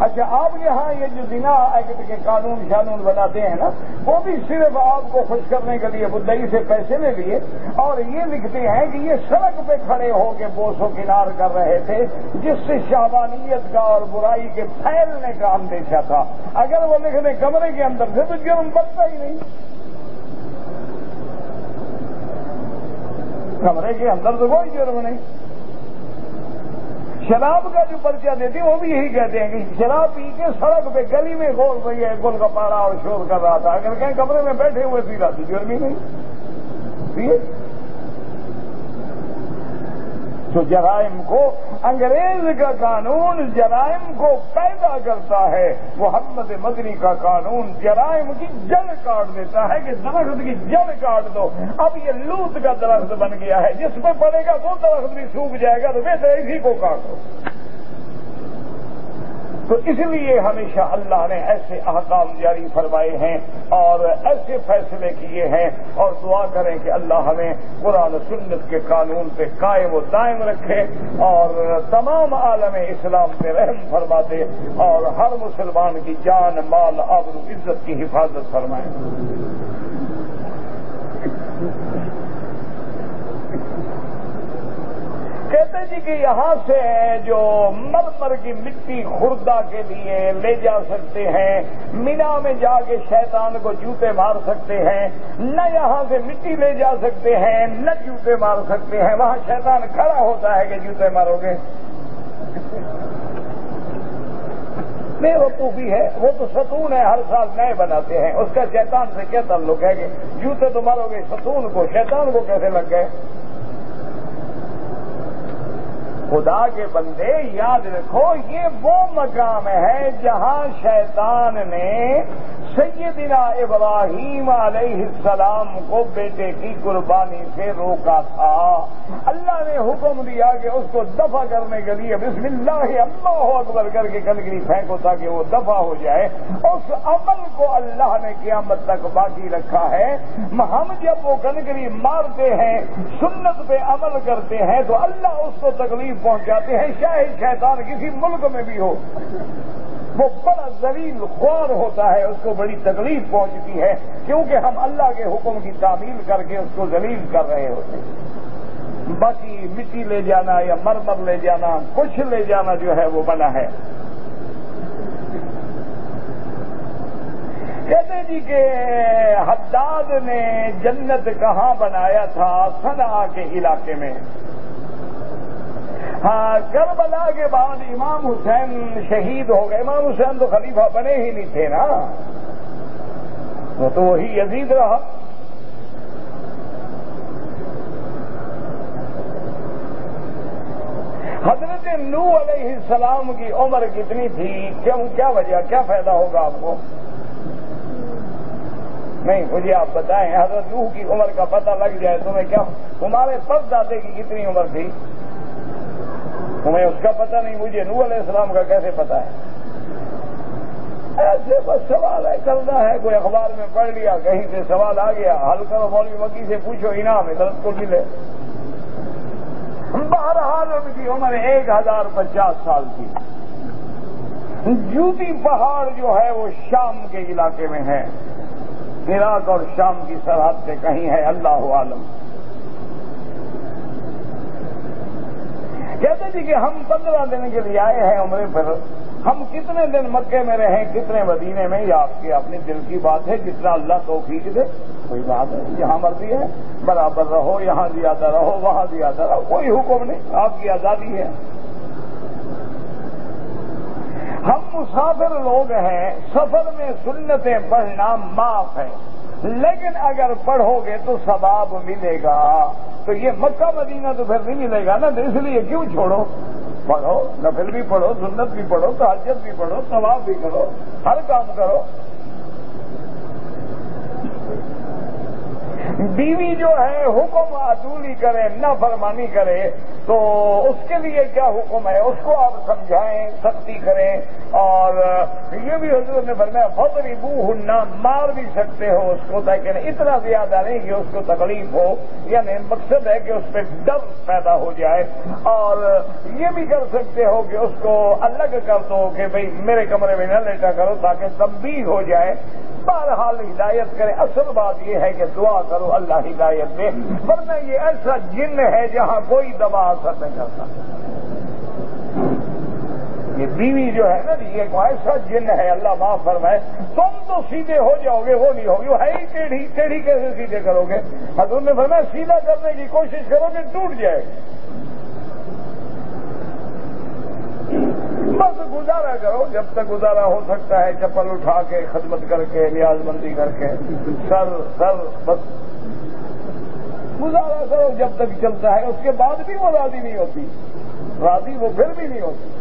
اچھا آپ یہاں یہ جو زنا ایکٹ کے قانون شانون بناتے ہیں نا، وہ بھی صرف آپ کو خوش کرنے کے لیے مدعی سے پیسے لے لیے، اور یہ لکھتے ہیں کہ یہ سڑک پہ کھڑے ہو کے بوس و کنار کر رہے تھے، جس سے شہوانیت کا اور برائی کے پھیلنے کا اندیشہ تھا۔ اگر وہ لکھنے کمرے کے اندر سے تو جرم بچتا ہی نہیں، کمرے کے اندر تو کوئی جرم نہیں۔ شراب کا جو پرچہ دیتے ہیں وہ بھی یہی کہتے ہیں کہ شراب پی کے سڑک پہ گلی میں گول رہی ہے، گل کا پارا اور شور کر رہا تھا، اگر کہیں کمرے میں بیٹھے ہوئے پی رہا تھی جرم ہی نہیں۔ تو جرائم کو انگریز کا قانون جرائم کو پیدا کرتا ہے، محمد مدنی کا قانون جرائم کی جڑ کاٹ دیتا ہے کہ درخت کی جڑ کاٹ دو۔ اب یہ لوت کا درخت بن گیا ہے، جس پہ پڑے گا وہ درخت بھی سوکھ جائے گا، تو بہتر اسی کو کاٹ دو۔ تو اس لیے ہمیشہ اللہ نے ایسے احکام جاری فرمائے ہیں اور ایسے فیصلے کیے ہیں، اور دعا کریں کہ اللہ ہمیں قرآن و سنت کے قانون پہ قائم و دائم رکھے اور تمام عالم اسلام پہ رحم فرما دے اور ہر مسلمان کی جان مال آبرو عزت کی حفاظت فرمائے۔ کہتے جی کہ یہاں سے جو مرمر کی مٹی خوردہ کے لیے لے جا سکتے ہیں، مینا میں جا کے شیطان کو جوتے مار سکتے ہیں، نہ یہاں سے مٹی لے جا سکتے ہیں نہ جوتے مار سکتے ہیں، وہاں شیطان کھڑا ہوتا ہے کہ جوتے مارو گے۔ بے وقوفی ہے. وہ تو ستون ہے، ہر سال نئے بناتے ہیں. اس کا شیطان سے کیا تعلق ہے کہ جوتے تو مارو گے ستون کو، شیطان کو کیسے لگ گئے؟ خدا کے بندے یاد رکھو، یہ وہ مقام ہے جہاں شیطان نے سیدنا ابراہیم علیہ السلام کو بیٹے کی قربانی سے روکا تھا. اللہ نے حکم دیا کہ اس کو دفع کرنے کے لیے بسم اللہ اللہ اکبر کر کے کنکری پھینکو تاکہ وہ دفع ہو جائے. اس عمل کو اللہ نے قیامت تک باقی رکھا ہے. ہم جب وہ کنکری مارتے ہیں، سنت پہ عمل کرتے ہیں تو اللہ اس کو تکلیف پہنچاتے ہیں. شاید شیطان کسی ملک میں بھی ہو، وہ بڑا ذلیل خوار ہوتا ہے، اس کو بڑی تکلیف پہنچتی ہے کیونکہ ہم اللہ کے حکم کی تعمیل کر کے اس کو ذلیل کر رہے ہوتے ہیں. باقی مٹی لے جانا یا مرمر لے جانا، کچھ لے جانا جو ہے وہ منع ہے. کہتے جی کہ حداد نے جنت کہاں بنایا تھا؟ صنعاء کے علاقے میں. ہاں، کربلا کے بعد امام حسین شہید ہو گئے. امام حسین تو خلیفہ بنے ہی نہیں تھے نا، وہ تو وہی یزید رہا. حضرت نوح علیہ السلام کی عمر کتنی تھی؟ کیا وجہ، کیا فائدہ ہوگا آپ کو؟ نہیں، مجھے آپ بتائیں. حضرت نوح کی عمر کا پتہ لگ جائے تمہیں کیا؟ تمہارے پرد دادے کی کتنی عمر تھی؟ تمہیں اس کا پتہ نہیں، مجھے نوح علیہ السلام کا کیسے پتہ ہے؟ ایسے بس سوال ہے، کرنا ہے. کوئی اخبار میں پڑھ لیا، کہیں سے سوال آ گیا، حل کرو. مولوی مکی سے پوچھو، انعام عدالت کو ملے. بہرحال ان کی عمر 1050 سال تھی. جوتی پہاڑ جو ہے وہ شام کے علاقے میں ہے. عراق اور شام کی سرحد سے کہیں ہے، اللہ عالم. کہتے تھے کہ ہم 15 دن کے لیے آئے ہیں عمرے پر. ہم کتنے دن مکے میں رہیں، کتنے مدینے میں، یہ آپ کی اپنی دل کی بات ہے. جتنا اللہ توفیق دے کوئی بات ہے. جہاں مرضی ہے برابر رہو، یہاں زیادہ رہو، وہاں زیادہ رہو، کوئی حکم نہیں، آپ کی آزادی ہے. ہم مسافر لوگ ہیں، سفر میں سنتیں پڑھنا معاف ہے، لیکن اگر پڑھو گے تو ثواب ملے گا. تو یہ مکہ مدینہ تو پھر نہیں ملے گا نا، تو اس لیے کیوں چھوڑو؟ پڑھو، نفل بھی پڑھو، سنت بھی پڑھو، تہجد بھی پڑھو، ثواب بھی کرو، ہر کام کرو. بیوی جو ہے حکم عدولی کرے، نافرمانی کرے، تو اس کے لیے کیا حکم ہے؟ اس کو آپ سمجھائیں، سختی کریں. اور یہ بھی حضور نے فرمایا فَضْرِبُوهُنَّ، مار بھی سکتے ہو اس کو، لیکن اتنا زیادہ نہیں کہ اس کو تکلیف ہو. یعنی مقصد ہے کہ اس پہ ڈر پیدا ہو جائے. اور یہ بھی کر سکتے ہو کہ اس کو الگ کر دو کہ بھئی میرے کمرے میں نہ لیٹا کرو، تاکہ تنبیہ ہو جائے. بہرحال ہدایت کرے. اصل بات یہ ہے کہ دعا کرو اللہ ہدایت دے، ورنہ یہ ایسا جن ہے جہاں کوئی دوا اثر نہیں کرتا. یہ بیوی جو ہے نا، یہ ایسا جن ہے، اللہ معاف فرمائے. تم تو سیدھے ہو جاؤ گے، وہ نہیں ہوگی. وہ ہے ہی ٹیڑھی، ٹیڑھی کیسے سیدھے کرو گے؟ حضور نے فرمایا سیدھا کرنے کی کوشش کرو گے ٹوٹ جائے. بس گزارا کرو جب تک گزارا ہو سکتا ہے، چپل اٹھا کے، خدمت کر کے، نیاز بندی کر کے، سر بس گزارا کرو جب تک چلتا ہے. اس کے بعد بھی وہ راضی نہیں ہوتی، راضی وہ پھر بھی نہیں ہوتی.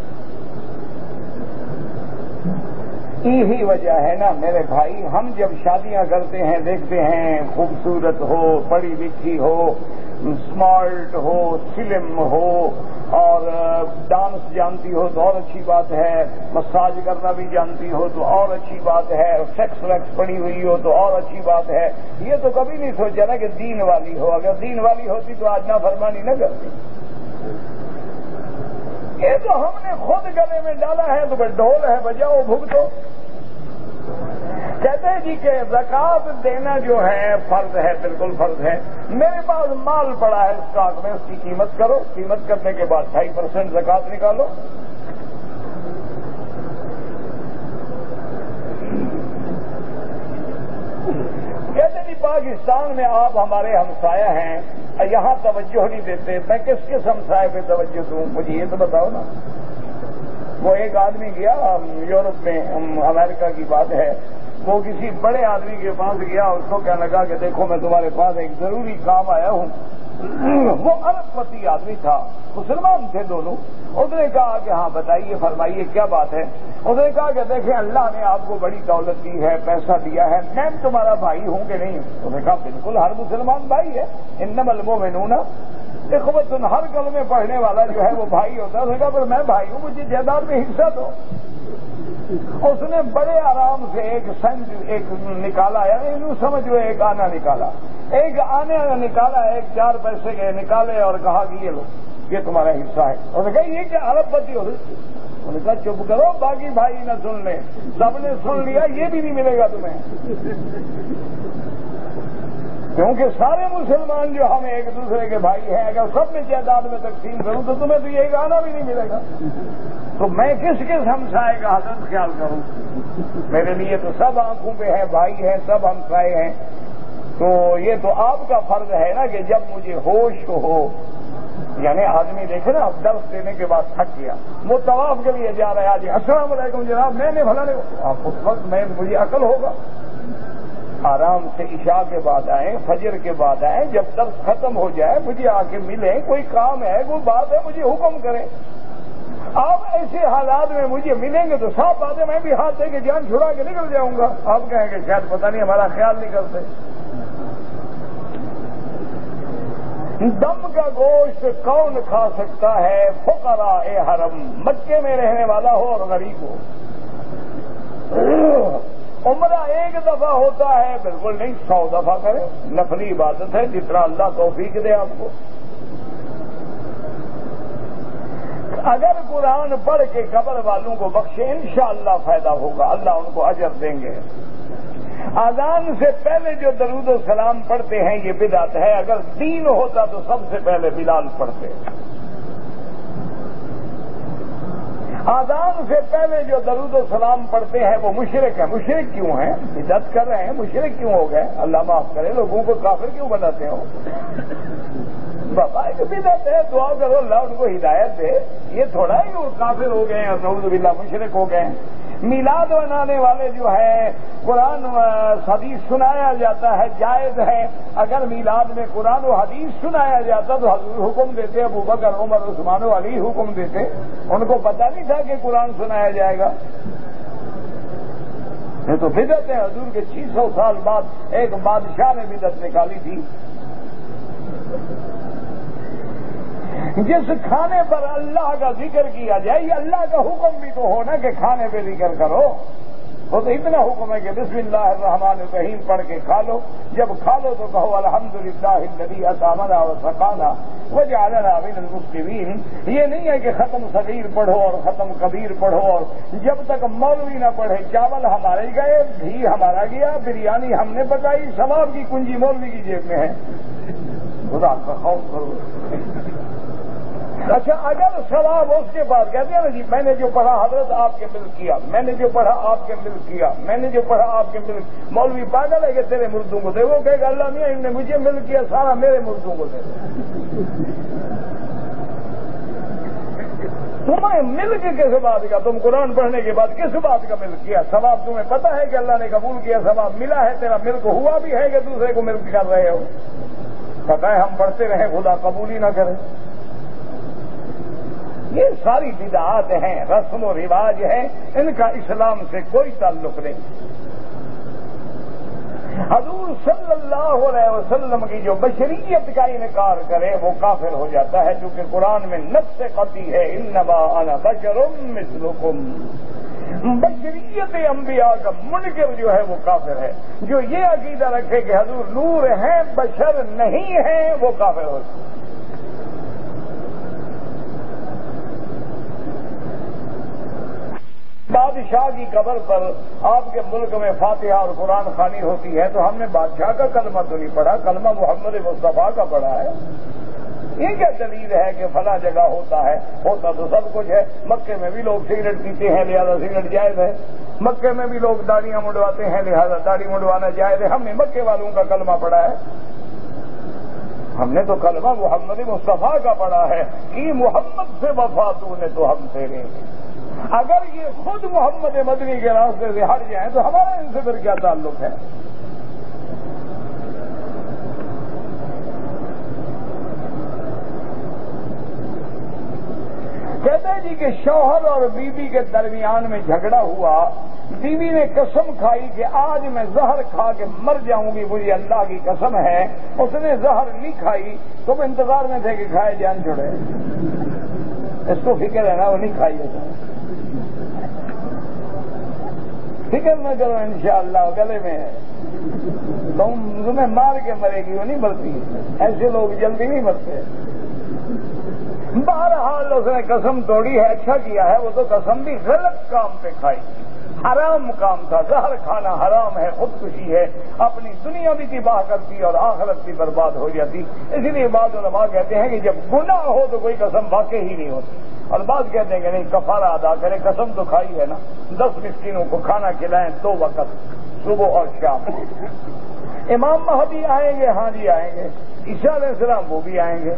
یہی وجہ ہے نا میرے بھائی، ہم جب شادیاں کرتے ہیں دیکھتے ہیں خوبصورت ہو، پڑھی لکھی ہو، اسمارٹ ہو، سلم ہو، اور ڈانس جانتی ہو تو اور اچھی بات ہے، مساج کرنا بھی جانتی ہو تو اور اچھی بات ہے، سیکس ویکس پڑھی ہوئی ہو تو اور اچھی بات ہے. یہ تو کبھی نہیں سوچا نا کہ دین والی ہو. اگر دین والی ہوتی تو آج نافرمانی نہ کرتی. یہ تو ہم نے خود گلے میں ڈالا ہے، تو پھر ڈھول ہے بجاؤ بھگتو. کہتے ہیں جی کہ زکوٰۃ دینا جو ہے فرض ہے، بالکل فرض ہے. میرے پاس مال پڑا ہے اسٹاک میں، اس کی قیمت کرو، قیمت کرنے کے بعد 2.5% زکوٰۃ نکالو. کہتے جی پاکستان میں آپ ہمارے ہمسایہ ہیں، یہاں توجہ نہیں دیتے. میں کس ہمسائے پہ توجہ دوں؟ مجھے یہ تو بتاؤ نا. وہ ایک آدمی گیا یورپ میں، امریکہ کی بات ہے، وہ کسی بڑے آدمی کے پاس گیا، اس کو کہنے لگا کہ دیکھو میں تمہارے پاس ایک ضروری کام آیا ہوں۔ وہ ارب پتی آدمی تھا، مسلمان تھے دونوں۔ اس نے کہا کہ ہاں بتائیے، فرمائیے کیا بات ہے۔ اس نے کہا کہ دیکھیں اللہ نے آپ کو بڑی دولت دی ہے، پیسہ دیا ہے، میں تمہارا بھائی ہوں کہ نہیں؟ اس نے کہا بالکل، ہر مسلمان بھائی ہے، انما المؤمنون اخوۃ، ہر کلمے پڑھنے والا جو ہے وہ بھائی ہوتا ہے۔ اس نے کہا پر میں بھائی ہوں، مجھے جائیداد میں حصہ دو۔ اس نے بڑے آرام سے ایک نکالا، یعنی سمجھو ایک آنا نکالا، ایک آنے نکالا، ایک 4 پیسے کے نکالے اور کہا کہ یہ لو، یہ تمہارا حصہ ہے۔ اس نے کہا یہ کیا ارب پتی ہو؟ انہوں نے کہا چپ کرو، باقی بھائی نہ سن لیں، سب نے سن لیا، یہ بھی نہیں ملے گا تمہیں، کیونکہ سارے مسلمان جو ہم ایک دوسرے کے بھائی ہیں، اگر سب میں جائیداد میں تقسیم کروں تو تمہیں تو یہ گانا بھی نہیں ملے گا، تو میں کس ہمسائے کا حضرت خیال کروں؟ میرے لیے تو سب آنکھوں پہ ہے، بھائی ہیں، سب ہمسائے ہیں۔ تو یہ تو آپ کا فرض ہے نا کہ جب مجھے ہوش ہو، یعنی آدمی دیکھے نا، اب درس دینے کے بعد تھک گیا، وہ طواف کے لیے جا رہا ہے، آج السلام علیکم جناب، میں نے بھلا نہیں، آپ اس وقت میں مجھے عقل ہوگا، آرام سے عشاء کے بعد آئیں، فجر کے بعد آئیں، جب درس ختم ہو جائے مجھے آ کے ملیں، کوئی کام ہے، کوئی بات ہے، مجھے حکم کریں۔ آپ ایسے حالات میں مجھے ملیں گے تو صاف بات ہے میں بھی ہاتھ دے کے جان چھڑا کے نکل جاؤں گا، آپ کہیں گے شاید پتہ نہیں ہمارا خیال نہیں کرتے۔ دم کا گوشت کون کھا سکتا ہے؟ فقراء حرم، مکے میں رہنے والا ہو اور غریب ہو۔ عمرہ ایک دفعہ ہوتا ہے، بالکل نہیں، 100 دفعہ کرے، نفلی عبادت ہے، جتنا اللہ توفیق دے آپ کو۔ اگر قرآن پڑھ کے قبر والوں کو بخشے انشاءاللہ فائدہ ہوگا، اللہ ان کو اجر دیں گے۔ اذان سے پہلے جو درود و سلام پڑھتے ہیں یہ بدعت ہے، اگر دین ہوتا تو سب سے پہلے بلال پڑھتے۔ اذان سے پہلے جو درود و سلام پڑھتے ہیں وہ مشرک ہیں۔ مشرک کیوں ہیں؟ بدعت کر رہے ہیں، مشرک کیوں ہو گئے؟ اللہ معاف کرے، لوگوں کو کافر کیوں بناتے ہو؟ بابا ایک بدعت ہے، دعا کرو اللہ ان کو ہدایت دے، یہ تھوڑا ہے کہ وہ کافر ہو گئے ہیں، نعوذ باللہ مشرک ہو گئے ہیں۔ میلاد منانے والے جو ہے، قرآن حدیث سنایا جاتا ہے، جائز ہے۔ اگر میلاد میں قرآن و حدیث سنایا جاتا تو حضور حکم دیتے، ابو بکر عمر عثمان و علی حکم دیتے، ان کو پتہ نہیں تھا کہ قرآن سنایا جائے گا؟ یہ تو بدعت ہے۔ حضور کے 600 سال بعد ایک بادشاہ نے بدعت نکالی تھی، جس کھانے پر اللہ کا ذکر کیا جائے، یہ اللہ کا حکم بھی تو ہونا کہ کھانے پہ ذکر کرو، وہ تو اتنا حکم ہے کہ بسم اللہ الرحمن الرحیم پڑھ کے کھا لو، جب کھا لو تو کہو الحمدللہ الذی اطعمنا وسقانا وجعلنا من المسلمین۔ یہ نہیں ہے کہ ختم صغیر پڑھو اور ختم کبیر پڑھو، اور جب تک مولوی نہ پڑھے چاول ہمارے گئے، گھی ہمارا گیا، بریانی ہم نے پکائی، ثواب کی کنجی مولوی کی جیب میں ہے۔ خدا کا خوف کرو۔ اچھا اگر ثواب اس کے بعد کہتے ہیں نا جی میں نے جو پڑھا حضرت آپ کے ملک کیا، میں نے جو پڑھا آپ کے ملک کیا، میں نے جو پڑھا آپ کے ملک، مولوی پاگل ہے کہ تیرے مردوں کو دے، وہ کہے گا اللہ میاں ان نے مجھے ملک کیا، سارا میرے مردوں کو دے۔ تمہیں ملک کس بات کا؟ تم قرآن پڑھنے کے بعد کس بات کا ملک کیا؟ ثواب تمہیں پتہ ہے کہ اللہ نے قبول کیا، ثواب ملا ہے، تیرا ملک ہوا بھی ہے کہ دوسرے کو ملک کر رہے ہو؟ پتہ ہے ہم پڑھتے رہے، خدا قبول ہی نہ کرے۔ یہ ساری بدعات ہیں، رسم و رواج ہیں، ان کا اسلام سے کوئی تعلق نہیں۔ حضور صلی اللہ علیہ وسلم کی جو بشریت کا انکار کرے وہ کافر ہو جاتا ہے، کیونکہ قرآن میں نص قطعی ہے انما انا بشر مثلکم۔ بشریت انبیاء کا منکر جو ہے وہ کافر ہے۔ جو یہ عقیدہ رکھے کہ حضور نور ہیں بشر نہیں ہیں وہ کافر ہو جاتا ہے۔ بادشاہ کی قبر پر آپ کے ملک میں فاتحہ اور قرآن خوانی ہوتی ہے تو ہم نے بادشاہ کا کلمہ تو نہیں پڑھا، کلمہ محمد مصطفیٰ کا پڑھا ہے۔ یہ کیا دلیل ہے کہ فلاں جگہ ہوتا ہے؟ ہوتا تو سب کچھ ہے۔ مکے میں بھی لوگ سگریٹ پیتے ہیں لہذا سگریٹ جائز ہے، مکے میں بھی لوگ داڑیاں منڈواتے ہیں لہذا داڑھی منڈوانا جائز ہے۔ ہم نے مکے والوں کا کلمہ پڑھا ہے، ہم نے تو کلمہ محمد مصطفیٰ کا پڑھا ہے کہ محمد سے وفا تو نے تو ہم تیرے۔ اگر یہ خود محمد مدنی کے راستے سے ہٹ جائیں تو ہمارا ان سے پھر کیا تعلق ہے؟ کہتے ہیں جی کہ شوہر اور بیوی کے درمیان میں جھگڑا ہوا، بیوی نے قسم کھائی کہ آج میں زہر کھا کے مر جاؤں گی، مجھے اللہ کی قسم ہے۔ اس نے زہر نہیں کھائی، تم انتظار میں تھے کہ کھائے جان چھوڑے، اس کو فکر ہے نا، وہ نہیں کھائی ہے۔ فکر نہ کرو، انشاءاللہ گلے میں ہے، تمہیں مار کے مرے گی، وہ نہیں مرتی، ایسے لوگ جلدی نہیں مرتے۔ بہرحال اس نے قسم توڑی ہے، اچھا کیا ہے، وہ تو قسم بھی غلط کام پہ کھائی، حرام کام تھا، زہر کھانا حرام ہے، خودکشی ہے، اپنی دنیا بھی تباہ کرتی اور آخرت بھی برباد ہو جاتی۔ اسی لیے بعض علماء کہتے ہیں کہ جب گناہ ہو تو کوئی قسم واقع ہی نہیں ہوتی، اور بعض کہتے ہیں کہ نہیں، کفارہ ادا کریں، قسم تو کھائی ہے نا، 10 مسکینوں کو کھانا کھلائیں 2 وقت، صبح اور شام۔ امام مہدی آئیں گے، ہاں جی آئیں گے، عیسیٰ علیہ السلام وہ بھی آئیں گے۔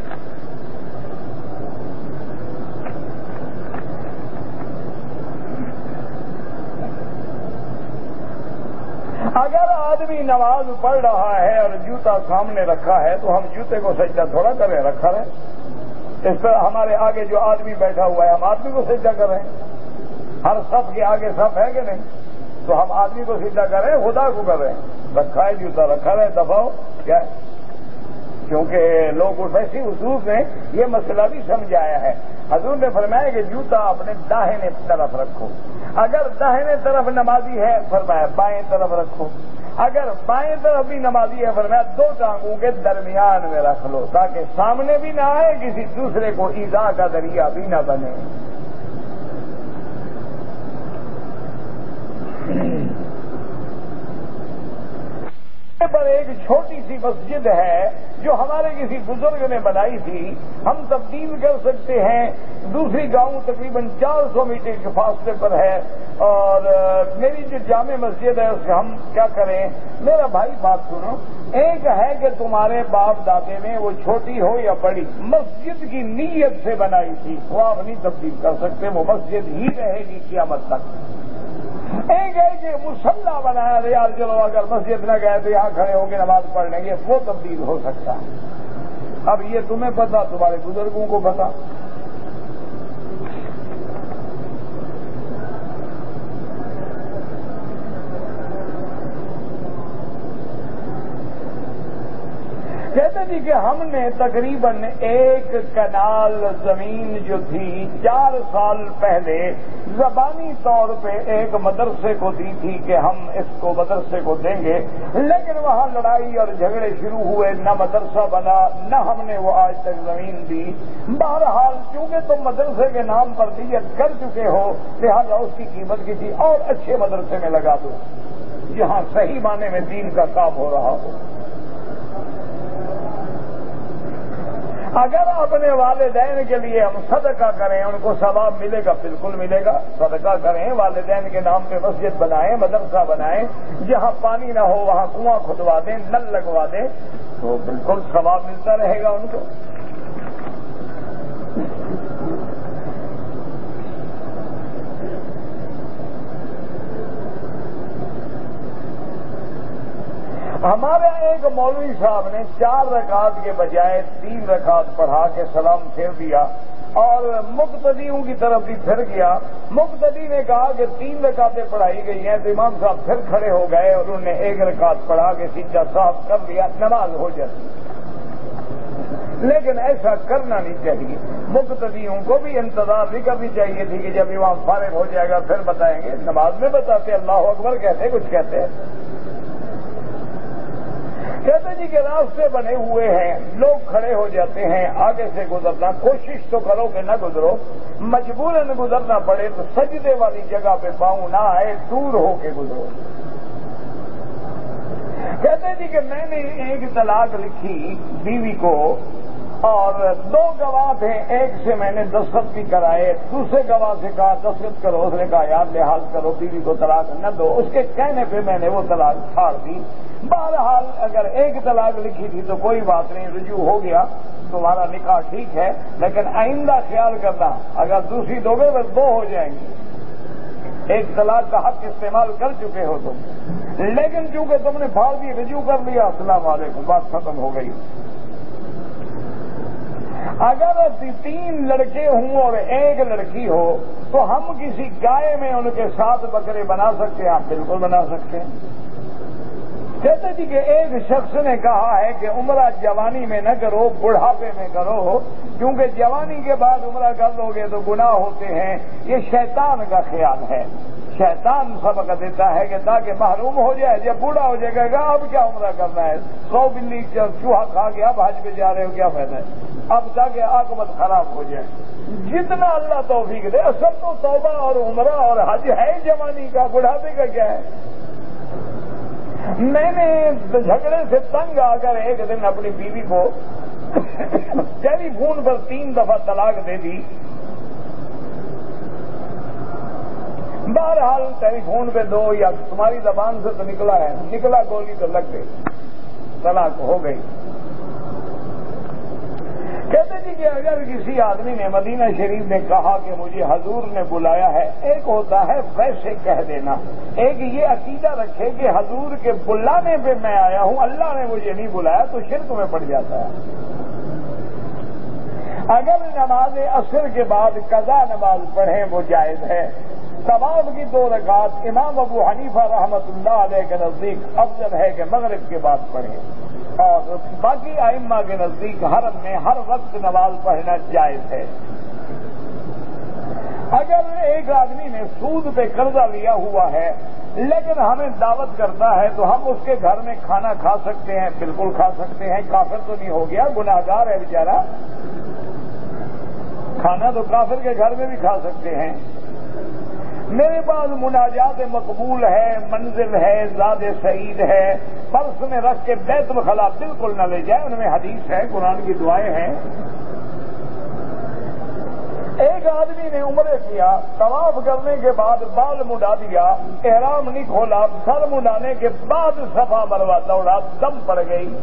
اگر آدمی نماز پڑھ رہا ہے اور جوتا سامنے رکھا ہے تو ہم جوتے کو سجدہ تھوڑا کریں، رکھا رہے۔ اس طرح ہمارے آگے جو آدمی بیٹھا ہوا ہے، ہم آدمی کو سجدہ کر رہے ہیں، ہر صف کے آگے صف ہے کہ نہیں، تو ہم آدمی کو سجدہ کر رہے ہیں، خدا کو کر رہے ہیں، رکھا ہے جوتا، رکھا رہے، دباؤ کیا ہے؟ کیونکہ لوگ ویسی حضور نے یہ مسئلہ بھی سمجھایا ہے۔ حضور نے فرمایا کہ جوتا اپنے داہنے طرف رکھو، اگر داہنے طرف نمازی ہے فرمایا بائیں طرف رکھو، اگر بائیں طرف بھی نمازی ہے فرمایا 2 ٹانگوں کے درمیان میں رکھ لو، تاکہ سامنے بھی نہ آئے، کسی دوسرے کو ایذا کا ذریعہ بھی نہ بنے۔ پر ایک چھوٹی سی مسجد ہے جو ہمارے کسی بزرگ نے بنائی تھی، ہم تبدیل کر سکتے ہیں، دوسری گاؤں تقریباً 400 میٹر کے فاصلے پر ہے، اور میری جو جامع مسجد ہے اس سے ہم کیا کریں؟ میرا بھائی بات سنو، ایک ہے کہ تمہارے باپ دادے نے وہ چھوٹی ہو یا بڑی مسجد کی نیت سے بنائی تھی، وہ آپ نہیں تبدیل کر سکتے، وہ مسجد ہی رہے گی قیامت تک۔ ایک ہے کہ مصلی بنایا ریاض، چلو اگر مسجد نہ گئے تو یہاں کھڑے ہو کے نماز پڑھ لیں گے، وہ تبدیل ہو سکتا ہے۔ اب یہ تمہیں پتا، تمہارے بزرگوں کو پتا۔ کہتے جی کہ ہم نے تقریباً 1 کنال زمین جو تھی 4 سال پہلے زبانی طور پہ ایک مدرسے کو دی تھی کہ ہم اس کو مدرسے کو دیں گے، لیکن وہاں لڑائی اور جھگڑے شروع ہوئے، نہ مدرسہ بنا، نہ ہم نے وہ آج تک زمین دی۔ بہرحال چونکہ تم مدرسے کے نام پر نیت کر چکے ہو، لہذا اس کی قیمت کسی اور اچھے مدرسے میں لگا دو جہاں صحیح معنی میں دین کا کام ہو رہا ہو۔ اگر اپنے والدین کے لیے ہم صدقہ کریں، ان کو ثواب ملے گا، بالکل ملے گا۔ صدقہ کریں، والدین کے نام پہ مسجد بنائیں، مدرسہ بنائیں، جہاں پانی نہ ہو وہاں کنواں کھدوا دیں، نل لگوا دیں، تو بالکل ثواب ملتا رہے گا ان کو۔ ہمارے ایک مولوی صاحب نے 4 رکعت کے بجائے 3 رکعت پڑھا کے سلام پھیر دیا اور مقتدیوں کی طرف بھی پھر گیا۔ مقتدی نے کہا کہ 3 رکعتیں پڑھائی گئی ہیں، تو امام صاحب پھر کھڑے ہو گئے اور انہوں نے 1 رکعت پڑھا کے سیدھا صاف کر دیا، نماز ہو جاتی۔ لیکن ایسا کرنا نہیں چاہیے، مقتدیوں کو بھی انتظار نہیں کرنی چاہیے تھی کہ جب امام فارغ ہو جائے گا پھر بتائیں گے، نماز میں بتاتے اللہ اکبر کہتے کچھ کہتے ہیں۔ کہتے جی کہ راستے بنے ہوئے ہیں، لوگ کھڑے ہو جاتے ہیں، آگے سے گزرنا، کوشش تو کرو کہ نہ گزرو، مجبوراً گزرنا پڑے تو سجدے والی جگہ پہ پاؤں نہ آئے، دور ہو کے گزرو۔ کہتے جی کہ میں نے ایک طلاق لکھی بیوی کو، اور 2 گواہ تھے، ایک سے میں نے دستخط بھی کرائے، دوسرے گواہ سے کہا دستخط کرو، اس نے کہا یار لحاظ کرو بیوی کو طلاق نہ دو، اس کے کہنے پہ میں نے وہ طلاق چھاڑ دی۔ بہرحال اگر 1 طلاق لکھی تھی تو کوئی بات نہیں، رجوع ہو گیا، تمہارا نکاح ٹھیک ہے، لیکن آئندہ خیال کرنا، اگر دوسری دو گے تو 2 ہو جائیں گی۔ ایک طلاق کا حق استعمال کر چکے ہو تم، لیکن چونکہ تم نے پھاڑ دی، رجوع کر لیا، السلام علیکم، بات ختم ہو گئی۔ اگر 3 لڑکے ہوں اور 1 لڑکی ہو تو ہم کسی گائے میں ان کے 7 بکرے بنا سکتے ہیں؟ آپ بالکل بنا سکتے ہیں۔ کہتے جی کہ ایک شخص نے کہا ہے کہ عمرہ جوانی میں نہ کرو، بڑھاپے میں کرو، کیونکہ جوانی کے بعد عمرہ کر لو گے تو گناہ ہوتے ہیں۔ یہ شیطان کا خیال ہے، شیطان سبق دیتا ہے کہ تاکہ محروم ہو جائے، جب بوڑھا ہو جائے گا اب کیا عمرہ کرنا ہے، 100 بلی چوہا کھا کے اب حج پہ جا رہے ہو، کیا فائدہ ہے، اب تاکہ عاقبت خراب ہو جائے۔ جتنا اللہ توفیق دے، اصل تو توبہ اور عمرہ اور حج ہے جوانی کا، بڑھاپے کا کیا ہے۔ میں نے جھگڑے سے تنگ آ کر ایک دن اپنی بیوی کو ٹیلی فون پر 3 دفعہ طلاق دے دی۔ بہرحال ٹیلی فون پہ 2 یا تمہاری زبان سے تو نکلا ہے، نکلا گولی تو لگ گئی، طلاق ہو گئی۔ کہتے جی کہ اگر کسی آدمی نے مدینہ شریف میں کہا کہ مجھے حضور نے بلایا ہے، ایک ہوتا ہے ویسے کہہ دینا، ایک یہ عقیدہ رکھے کہ حضور کے بلانے پہ میں آیا ہوں، اللہ نے مجھے نہیں بلایا، تو شرک میں پڑ جاتا ہے۔ اگر نماز عصر کے بعد قضا نماز پڑھیں وہ جائز ہے۔ طواف کی 2 رکعات امام ابو حنیفہ رحمۃ اللہ علیہ کے نزدیک افضل ہے کہ مغرب کے بعد پڑھیں، اور باقی ائمہ کے نزدیک حرم میں ہر وقت نماز پڑھنا جائز ہے۔ اگر ایک آدمی نے سود پہ قرضہ لیا ہوا ہے لیکن ہمیں دعوت کرتا ہے تو ہم اس کے گھر میں کھانا کھا سکتے ہیں؟ بالکل کھا سکتے ہیں، کافر تو نہیں ہو گیا، گناہگار ہے بیچارہ، کھانا تو کافر کے گھر میں بھی کھا سکتے ہیں۔ میرے پاس مناجات مقبول ہے، منزل ہے، زاد سعید ہے، پرس میں رکھ کے بیت الخلا بالکل نہ لے جائے، ان میں حدیث ہے، قرآن کی دعائیں ہیں۔ ایک آدمی نے عمرے کیا، طواف کرنے کے بعد بال مڈا دیا، احرام نہیں کھولا، سر مڈانے کے بعد صفا مروا دوڑا، دم پڑ گئی۔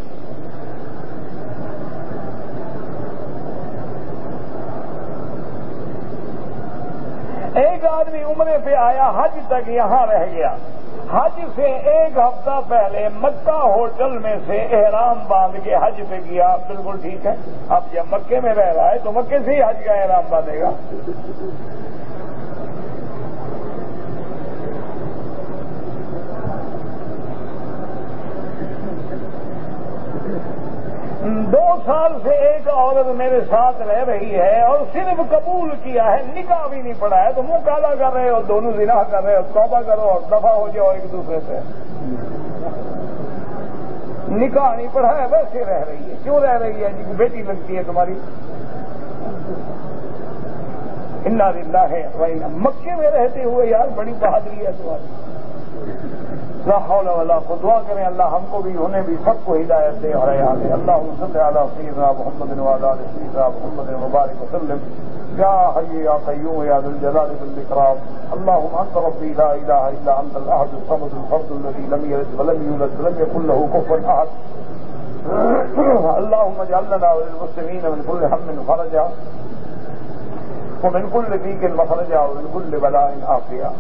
ایک آدمی عمرے پہ آیا، حج تک یہاں رہ گیا، حج سے 1 ہفتہ پہلے مکہ ہوٹل میں سے احرام باندھ کے حج پہ گیا، بالکل ٹھیک ہے۔ اب جب مکے میں رہ رہا ہے تو مکے سے ہی حج کا احرام باندھے گا۔ دو سال سے ایک عورت میرے ساتھ رہ رہی ہے اور صرف قبول کیا ہے، نکاح بھی نہیں پڑا ہے، تو منہ کالا کر رہے ہو، دونوں زنا کر رہے ہو، توبہ کرو اور دفع ہو جاؤ ایک دوسرے سے۔ نکاح نہیں پڑھا ہے، ویسے رہ رہی ہے، کیوں رہ رہی ہے؟ جی بیٹی لگتی ہے تمہاری۔ انا للہ و انا، مکے میں رہتے ہوئے یار بڑی بہادری ہے تمہاری۔ لا حول ولا قوت، دعا کریں اللہ ہم کو بھی، انہیں بھی، سب کو ہدایت دے اور حیا دے۔ اللہم صل علی سیدنا محمد وعلی آل سیدنا محمد وبارک وسلم۔ یا حی یا قیوم یا ذا الجلال والاکرام، اللہم انت ربی لا الہ الا انت الاحد الصمد الفرد الذی لم یلد ولم یولد ولم یکن له کفوا احد۔ اللہم اجعل لنا وللمسلمین من کل ہم فرجا ومن كل ضيق مخرجا ومن كل بلاء عافيا۔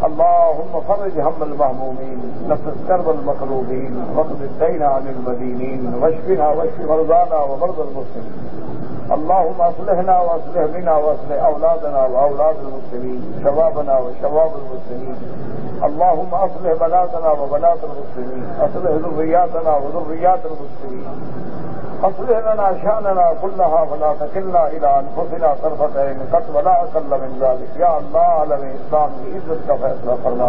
اللهم فرج هم المهمومين، نفس كرب المكروبين، واقض الدين عن المدينين، واشفنا واشف مرضانا ومرضى المسلمين۔ اللهم اصلحنا واصلح بنا واصلح اولادنا واولاد المسلمين، شبابنا وشباب المسلمين۔ اللهم اصلح بناتنا وبنات المسلمين، اصلح ذرياتنا وذريات المسلمين، اصلح لنا شأننا كلها ولا تكلنا الى انفسنا طرفة عين قط ولا اقل من ذلك۔ یا اللہ عالم اسلام کی عزت کا فیصلہ فرما،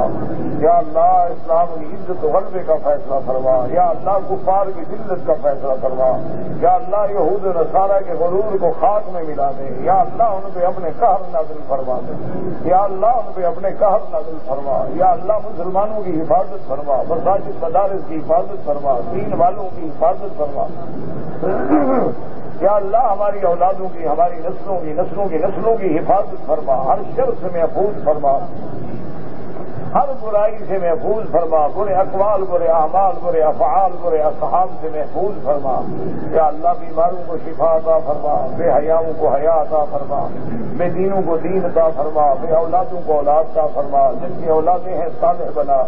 یا اللہ اسلام کی عزت و غلبے کا فیصلہ فرما، یا اللہ کفار کی ذلت کا فیصلہ فرما، یا اللہ یہود و نصارہ کے غرور کو خاک میں ملا دے، یا اللہ ان پہ اپنے قہر نازل فرما دے، یا اللہ ان پہ اپنے قہر نازل فرما، یا اللہ مسلمانوں کی حفاظت فرما، مساجد مدارس کی حفاظت فرما، دین والوں کی حفاظت فرما۔ یا اللہ ہماری اولادوں کی، ہماری نسلوں کی حفاظت فرما، ہر شر سے محفوظ فرما۔ ہر برائی سے محفوظ فرما، برے اقوال، برے اعمال، برے افعال، برے اصحاب سے محفوظ فرما۔ یا اللہ بیماروں کو شفا عطا فرما، بے حیاؤں کو حیا عطا فرما، بے دینوں کو دین عطا فرما، بے اولادوں کو اولاد عطا فرما، جن کی اولادیں ہیں صالح بنا۔